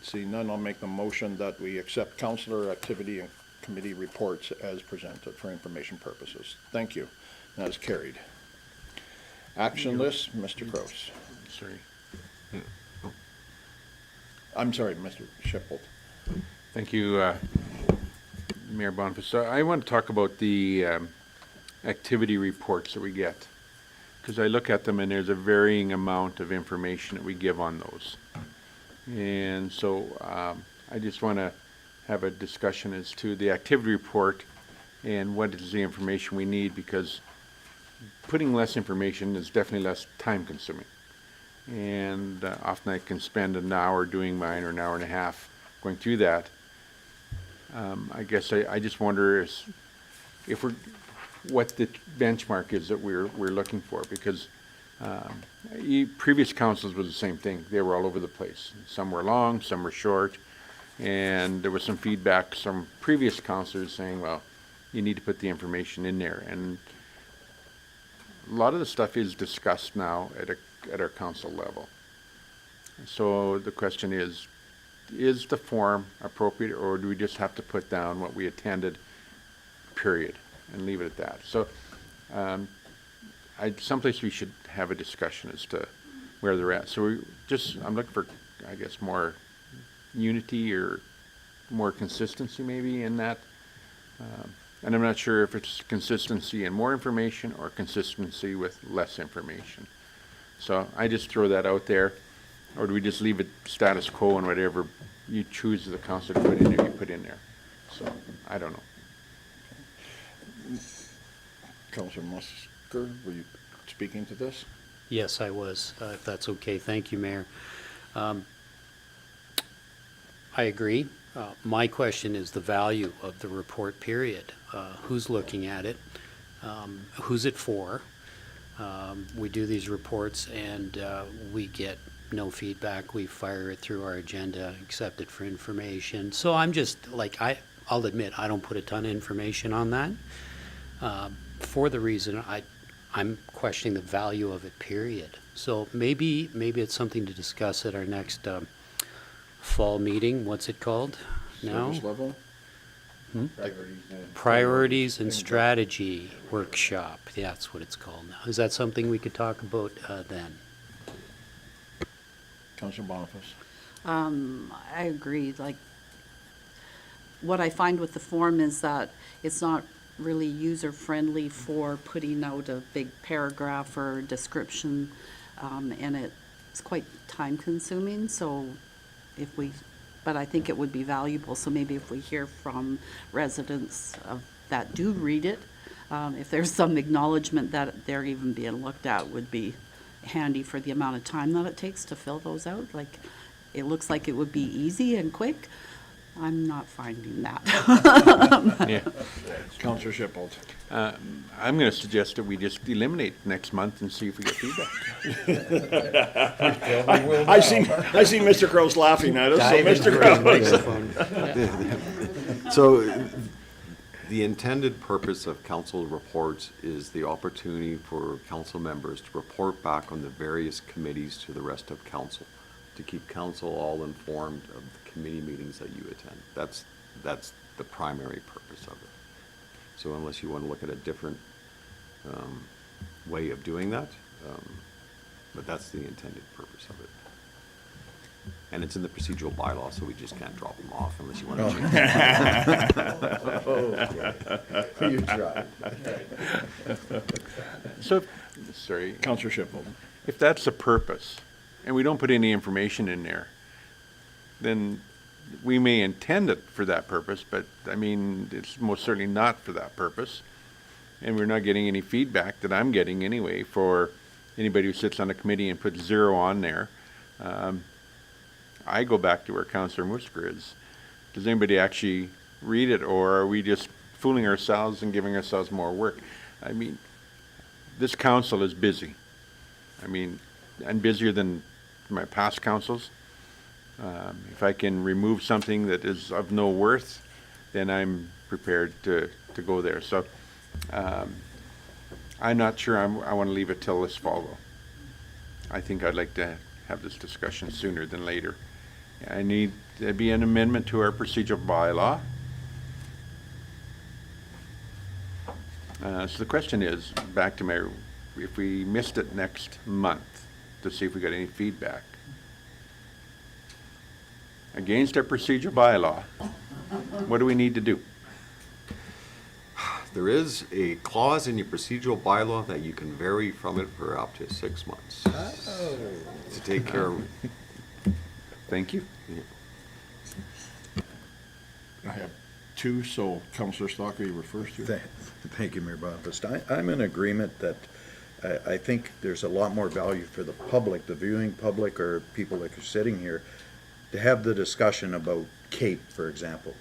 Seeing none, I'll make the motion that we accept councilor activity and committee reports as presented for information purposes. Thank you. That is carried. Action list, Mr. Gross. Sorry. I'm sorry, Mr. Shippold. Thank you, Mayor Boniface. So I want to talk about the activity reports that we get, because I look at them and there's a varying amount of information that we give on those. And so I just want to have a discussion as to the activity report and what is the information we need, because putting less information is definitely less time consuming. And often I can spend an hour doing mine or an hour and a half going through that. I guess I just wonder if what the benchmark is that we're looking for, because previous councils was the same thing. They were all over the place. Some were long, some were short, and there was some feedback from previous councilors saying, well, you need to put the information in there. And a lot of the stuff is discussed now at our council level. So the question is the form appropriate, or do we just have to put down what we attended, period, and leave it at that? So someplace we should have a discussion as to where they're at. So I'm looking for, I guess, more unity or more consistency maybe in that. And I'm not sure if it's consistency in more information or consistency with less information. So I just throw that out there. Or do we just leave it status quo and whatever you choose as the council to put in there, you put in there? So I don't know. Councillor Musker, were you speaking to this? Yes, I was, if that's okay. Thank you, Mayor. I agree. My question is the value of the report, period. Who's looking at it? Who's it for? We do these reports and we get no feedback. We fire it through our agenda, accept it for information. So I'm just like, I'll admit, I don't put a ton of information on that for the reason I'm questioning the value of it, period. So maybe it's something to discuss at our next fall meeting. What's it called now? Service level? Priorities and Strategy Workshop. Yeah, that's what it's called now. Is that something we could talk about then? Councillor Boniface. I agree. Like, what I find with the form is that it's not really user-friendly for putting out a big paragraph or description, and it's quite time-consuming, so but I think it would be valuable, so maybe if we hear from residents that do read it, if there's some acknowledgement that they're even being looked at, would be handy for the amount of time that it takes to fill those out. Like, it looks like it would be easy and quick. I'm not finding that. Yeah. Counselor Shippold. I'm going to suggest that we just eliminate next month and see if we get feedback. I see Mr. Crow's laughing at us, so Mr. Crow. So, the intended purpose of council reports is the opportunity for council members to report back on the various committees to the rest of council, to keep council all informed of the committee meetings that you attend. That's the primary purpose of it. So unless you want to look at a different way of doing that, but that's the intended purpose of it. And it's in the procedural bylaw, so we just can't drop them off unless you want to change it. You tried. So, sorry. Counselor Shippold. If that's the purpose, and we don't put any information in there, then we may intend it for that purpose, but I mean, it's most certainly not for that purpose. And we're not getting any feedback that I'm getting anyway for anybody who sits on a committee and puts 0 on there. I go back to where Councillor Musker is. Does anybody actually read it, or are we just fooling ourselves and giving ourselves more work? I mean, this council is busy. I mean, and busier than my past councils. If I can remove something that is of no worth, then I'm prepared to go there. So I'm not sure I want to leave it till this fall, though. I think I'd like to have this discussion sooner than later. I need to be an amendment to our procedural bylaw. So the question is, back to my, if we missed it next month, to see if we got any feedback. Against our procedural bylaw, what do we need to do? There is a clause in your procedural bylaw that you can vary from it for up to 6 months. To take care of. Thank you. Yeah. I have 2, so Counselor Stalker, you were first here. Thank you, Mayor Boniface. I'm in agreement that I think there's a lot more value for the public, the viewing public, or people that are sitting here, to have the discussion about CAPE, for example.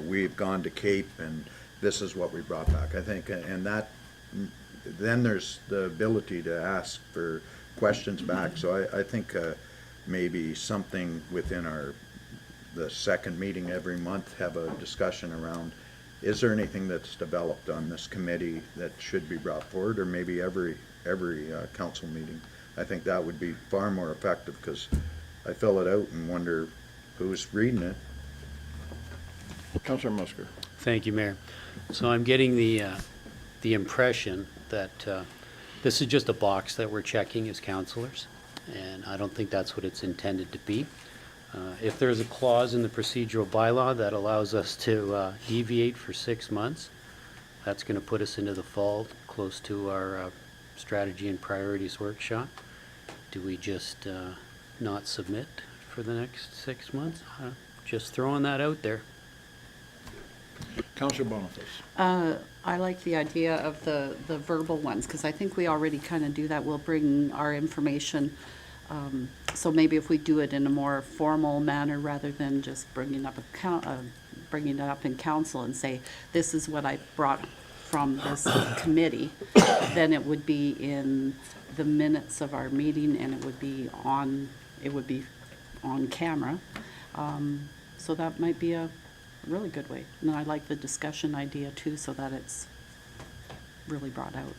We've gone to CAPE, and this is what we brought back, I think, and that, then there's the ability to ask for questions back. So I think maybe something within the second meeting every month, have a discussion around, is there anything that's developed on this committee that should be brought forward, or maybe every council meeting. I think that would be far more effective, because I fill it out and wonder who's reading it. Counselor Musker. Thank you, Mayor. So I'm getting the impression that this is just a box that we're checking as councilors, and I don't think that's what it's intended to be. If there's a clause in the procedural bylaw that allows us to deviate for 6 months, that's going to put us into the fall, close to our strategy and priorities workshop. Do we just not submit for the next 6 months? Just throwing that out there. Counselor Boniface. I like the idea of the verbal ones, because I think we already kind of do that. We'll bring our information. So maybe if we do it in a more formal manner, rather than just bringing it up in council and say, this is what I brought from this committee, then it would be in the minutes of our meeting, and it would be on camera. So that might be a really good way. And I like the discussion idea too, so that it's really brought out.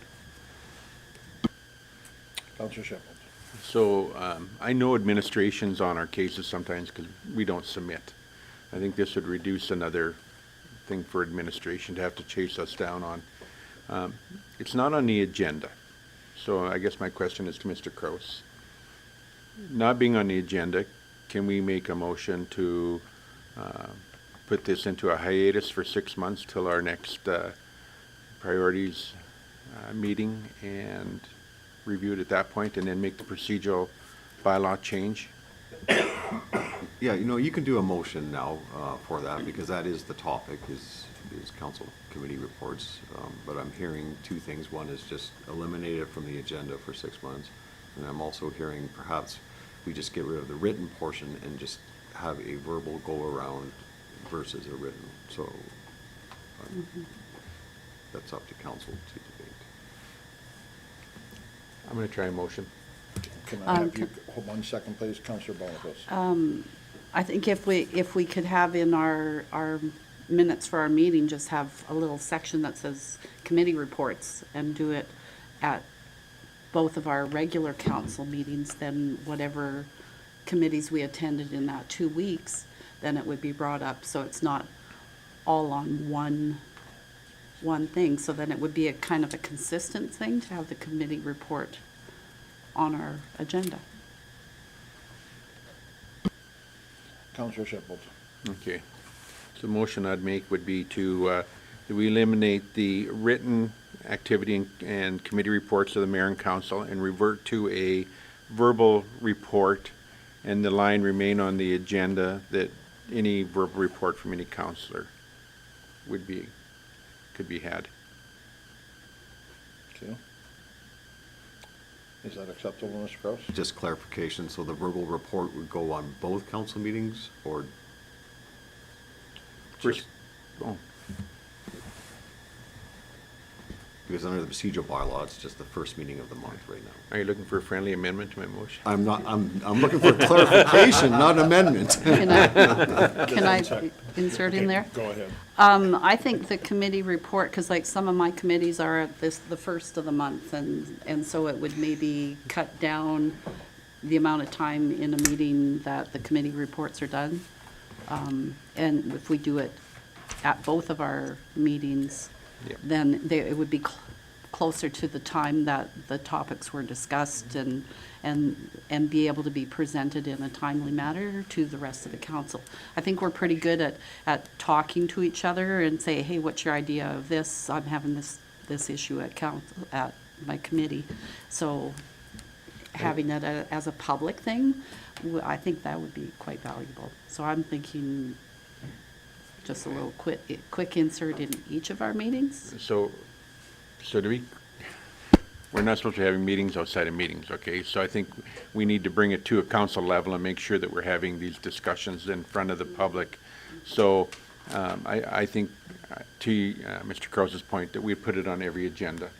Counselor Shepard. So I know administration's on our cases sometimes because we don't submit. I think this would reduce another thing for administration to have to chase us down on. It's not on the agenda. So I guess my question is to Mr. Kraus. Not being on the agenda, can we make a motion to put this into a hiatus for 6 months till our next priorities meeting and review it at that point, and then make the procedural bylaw change? Yeah, you know, you can do a motion now for that, because that is the topic, is council committee reports. But I'm hearing two things. One is just eliminate it from the agenda for 6 months. And I'm also hearing perhaps we just get rid of the written portion and just have a verbal go-around versus a written. So that's up to council to debate. I'm going to try a motion. Can I have you, hold 1 second, please, Councillor Boniface? I think if we could have in our minutes for our meeting, just have a little section that says committee reports and do it at both of our regular council meetings, then whatever committees we attended in that 2 weeks, then it would be brought up, so it's not all on one thing. So then it would be a kind of a consistent thing to have the committee report on our agenda. Councillor Shipple. Okay. So the motion I'd make would be to that we eliminate the written activity and committee reports of the mayor and council and revert to a verbal report, and the line remain on the agenda that any verbal report from any councillor could be had. Okay. Is that acceptable, Mr. Kraus? Just clarification, so the verbal report would go on both council meetings, or First, oh, because under the procedural bylaw, it's just the first meeting of the month right now. are you looking for a friendly amendment to my motion? I'm not, I'm looking for clarification, not amendment. Can I insert in there? Go ahead. I think the committee report, because like some of my committees are at the first of the month, and so it would maybe cut down the amount of time in a meeting that the committee reports are done. And if we do it at both of our meetings, Yep. then it would be closer to the time that the topics were discussed and be able to be presented in a timely manner to the rest of the council. I think we're pretty good at talking to each other and say, hey, what's your idea of this? I'm having this issue at council, at my committee. So having that as a public thing, I think that would be quite valuable. So I'm thinking just a little quick insert in each of our meetings. So we're not supposed to be having meetings outside of meetings, okay? So I think we need to bring it to a council level and make sure that we're having these discussions in front of the public. So I think, to Mr. Kraus's point, that we put it on every agenda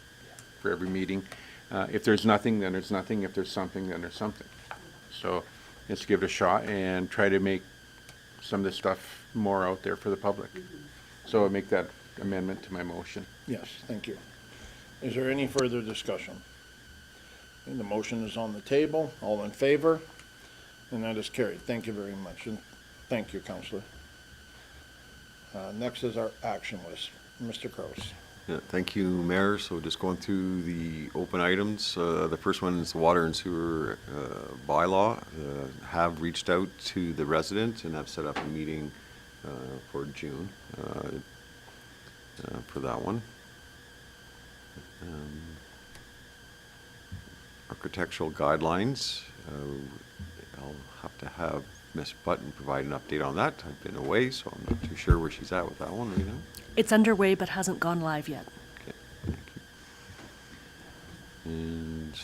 for every meeting. If there's nothing, then there's nothing. If there's something, then there's something. So let's give it a shot and try to make some of this stuff more out there for the public. So I make that amendment to my motion. Yes, thank you. Is there any further discussion? And the motion is on the table. All in favor? And that is carried. Thank you very much. And thank you, Councillor. Next is our action list. Mr. Kraus. Yeah, thank you, Mayor. So just going through the open items, the first one is the water and sewer bylaw. Have reached out to the resident and have set up a meeting for June for that one. Architectural guidelines, I'll have to have Ms. Button provide an update on that. I've been away, so I'm not too sure where she's at with that one right now. It's underway but hasn't gone live yet. Okay, thank you. And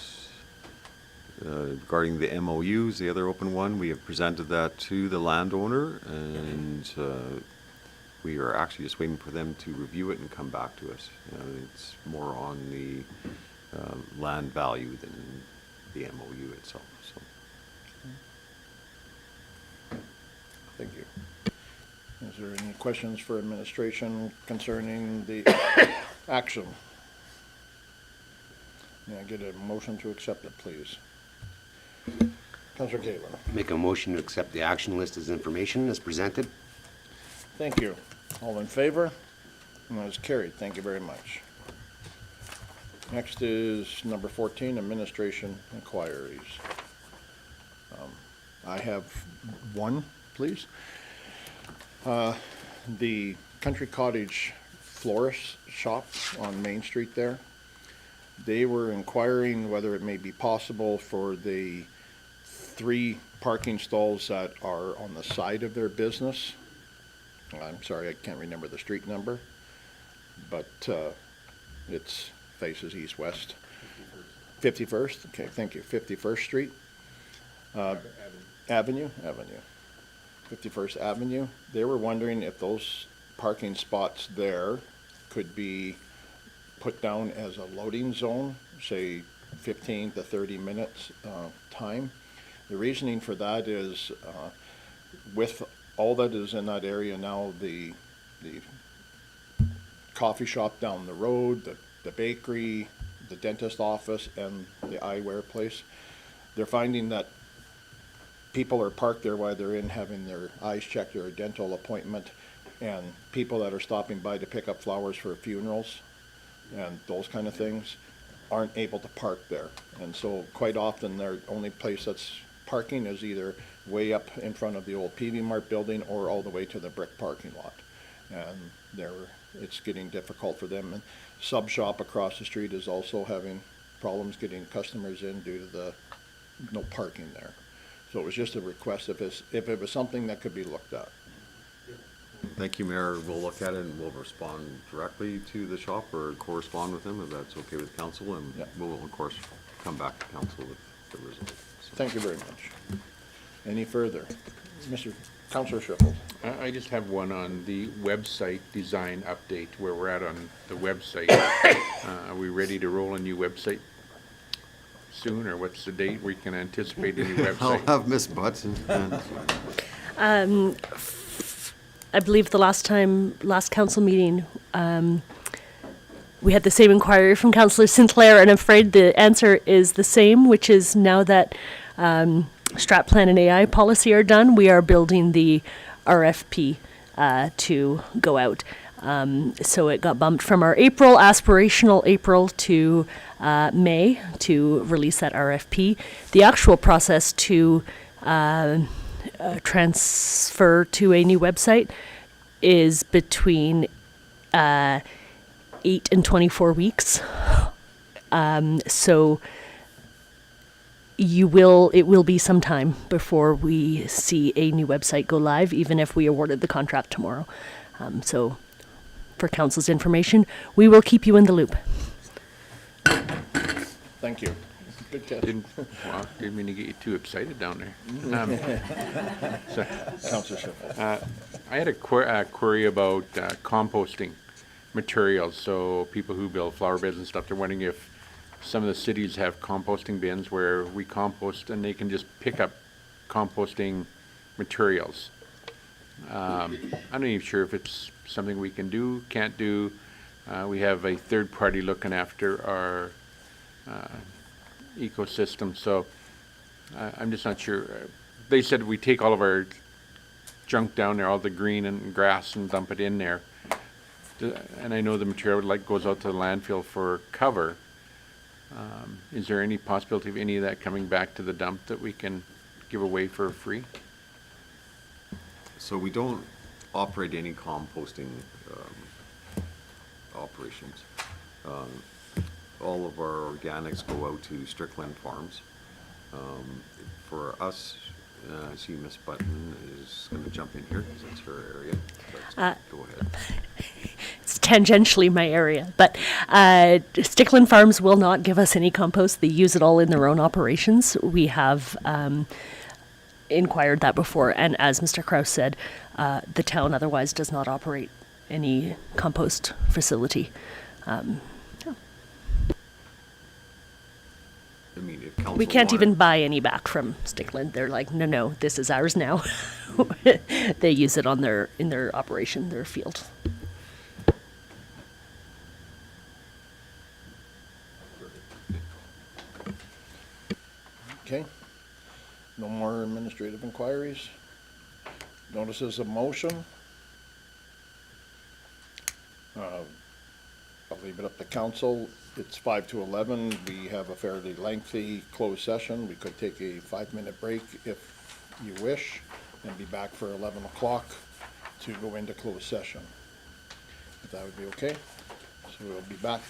regarding the MOUs, the other open one, we have presented that to the landowner, and we are actually just waiting for them to review it and come back to us. It's more on the land value than the MOU itself. So. Thank you. Is there any questions for administration concerning the action? May I get a motion to accept it, please? Councillor Catlin. Make a motion to accept the action list as information as presented. Thank you. All in favor? And that is carried. Thank you very much. Next is number 14, administration inquiries. I have one, please. The Country Cottage florist shop on Main Street there. They were inquiring whether it may be possible for the 3 parking stalls that are on the side of their business. I'm sorry, I can't remember the street number, but it's faces east-west. 51st, okay, thank you, 51st Street. Avenue. 51st Avenue. They were wondering if those parking spots there could be put down as a loading zone, say 15 to 30 minutes time. The reasoning for that is with all that is in that area now, the coffee shop down the road, the bakery, the dentist office, and the eyewear place, they're finding that people are parked there while they're in having their eyes checked or a dental appointment, and people that are stopping by to pick up flowers for funerals and those kind of things aren't able to park there. And so quite often their only place that's parking is either way up in front of the old PV Mart building or all the way to the brick parking lot. And it's getting difficult for them. And Sub Shop across the street is also having problems getting customers in due to the no parking there. So it was just a request if it was something that could be looked at. Thank you, Mayor. We'll look at it and we'll respond directly to the shop or correspond with them if that's okay with council. And Yeah. we'll, of course, come back to council with the result. So. Thank you very much. Any further? Councillor Schiffel. I just have one on the website design update, where we're at on the website. Are we ready to roll a new website soon, or what's the date we can anticipate a new I'll website? have Miss Butts I believe the last council meeting, we had the same inquiry from Councillor Sinclair, and I'm afraid the answer is the same, which is now that strat plan and AI policy are done, we are building the RFP to go out. So it got bumped from our aspirational April to May to release that RFP. The actual process to transfer to a new website is between 8 and 24 weeks. So it will be some time before we see a new website go live, even if we awarded the contract tomorrow. So for council's information, we will keep you in the loop. Thank you. Good catch. Didn't mean to get you too excited down there. Councillor Schiffel. I had a query about composting materials. So people who build flower beds and stuff, they're wondering if some of the cities have composting bins where we compost and they can just pick up composting materials. I'm not even sure if it's something we can do, can't do. We have a third party looking after our ecosystem, so I'm just not sure. They said we take all of our junk down there, all the green and grass, and dump it in there. And I know the material goes out to the landfill for cover. Is there any possibility of any of that coming back to the dump that we can give away for free? So we don't operate any composting operations. All of our organics go out to Strickland Farms. For us, I see Miss Button is going to jump in here because it's her area. But go ahead. It's tangentially my area, but Stickland Farms will not give us any compost. They use it all in their own operations. We have inquired that before, and as Mr. Kraus said, the town otherwise does not operate any compost facility. I mean, if council We can't wanted- even buy any back from Stickland. They're like, no, this is ours now. They use it in their operation, their field. Okay. No more administrative inquiries? Notices of motion? I'll leave it up to council. It's 5 to 11. We have a fairly lengthy closed session. We could take a 5-minute break if you wish and be back for 11 o'clock to go into closed session. if that would be okay. So we'll be back.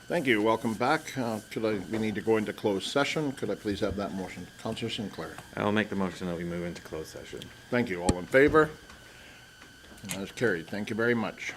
Thank you. Welcome back. We need to go into closed session. Could I please have that motion? Counselor Sinclair. I'll make the motion that we move into closed session. Thank you. All in favor? That is carried. Thank you very much.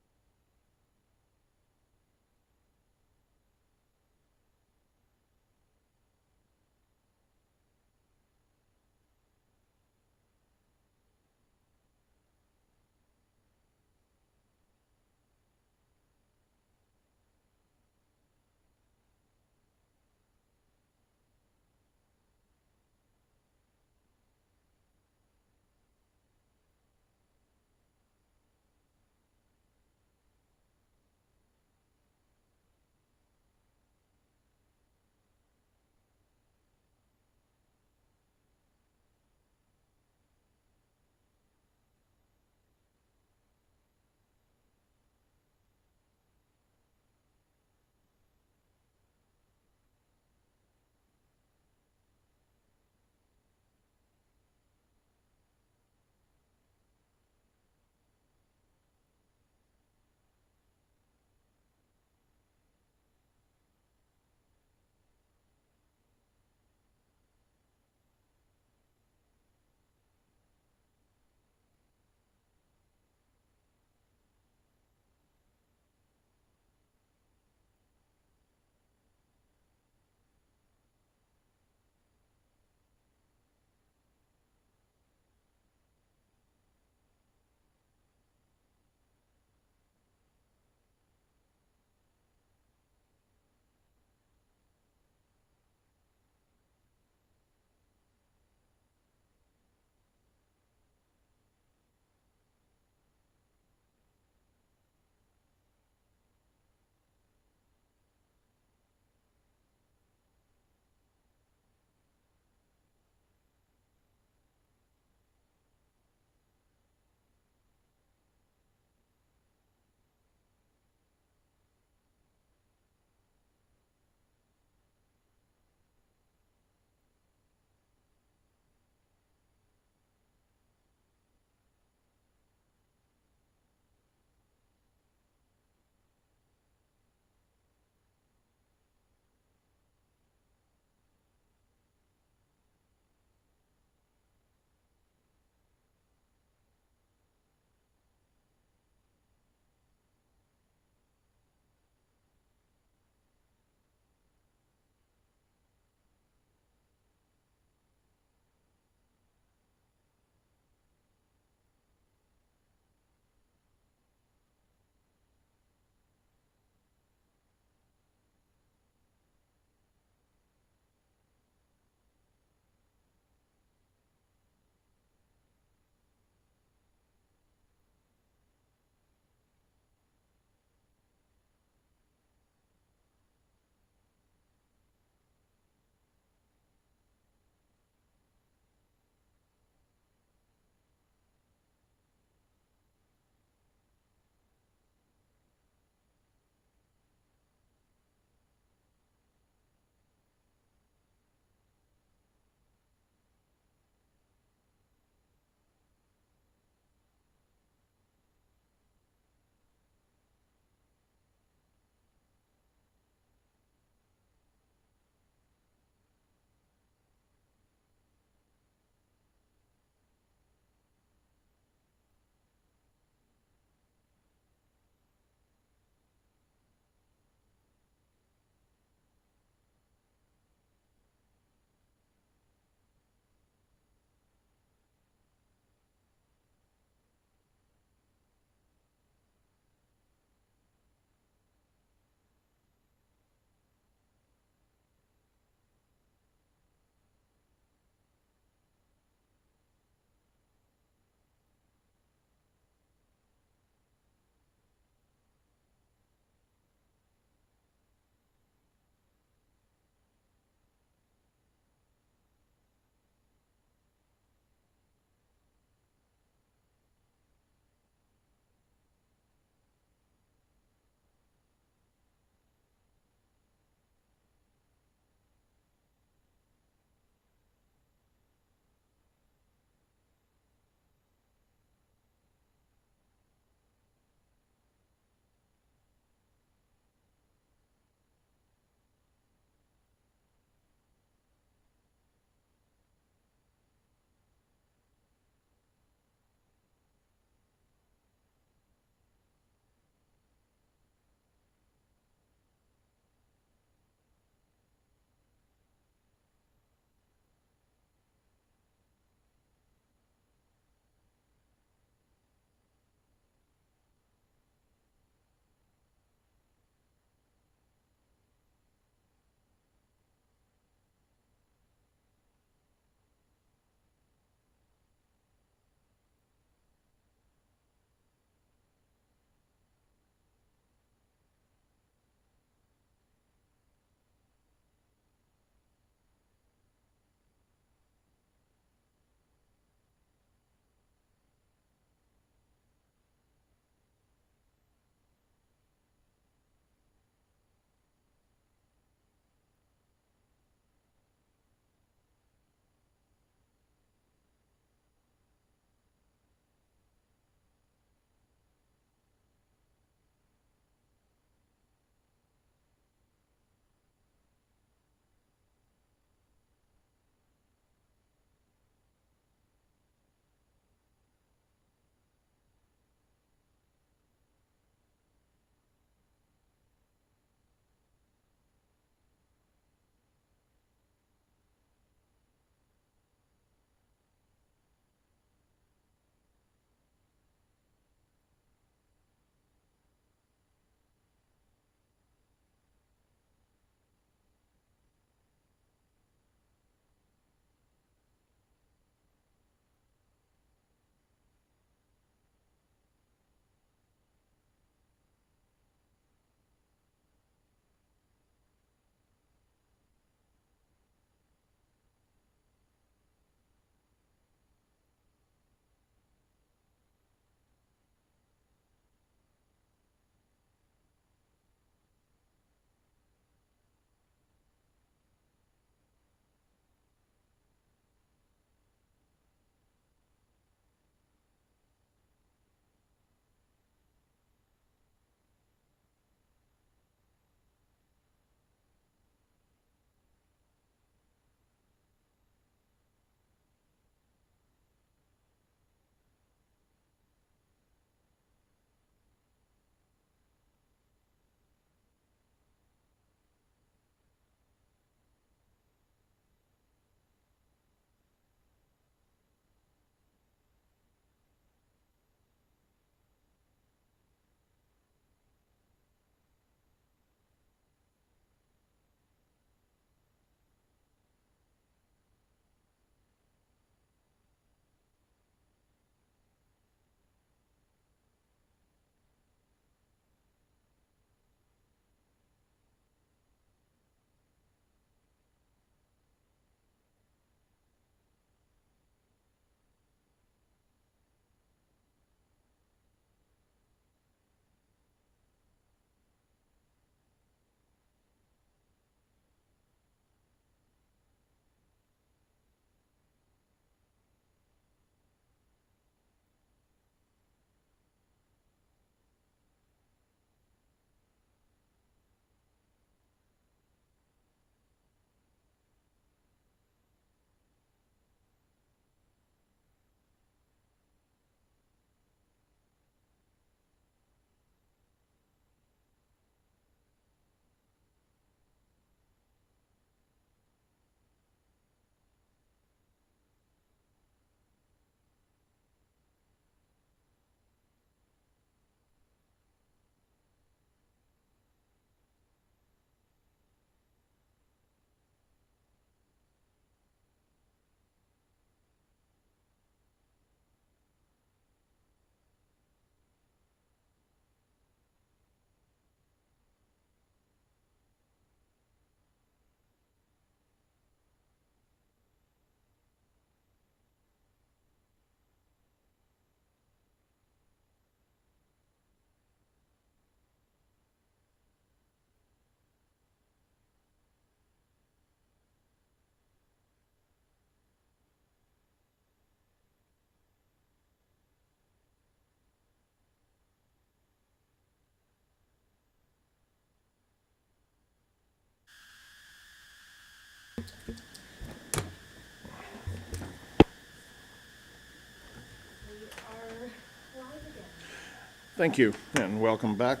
Thank you, and welcome back.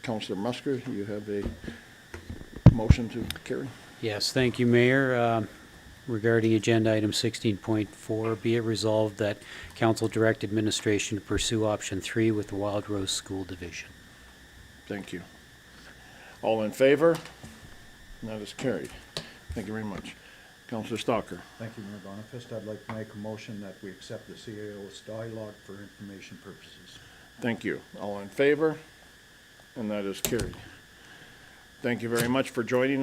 Counselor Musker, you have a motion to carry? Yes, thank you, Mayor. Regarding agenda item 16.4, be it resolved that council direct administration to pursue option 3 with the Wild Rose School Division. Thank you. All in favor? That is carried. Thank you very much. Counselor Stalker. Thank you, Mayor Bonifest. I'd like to make a motion that we accept the CAO's dialogue for information purposes. Thank you. All in favor? And that is carried. Thank you very much for joining us.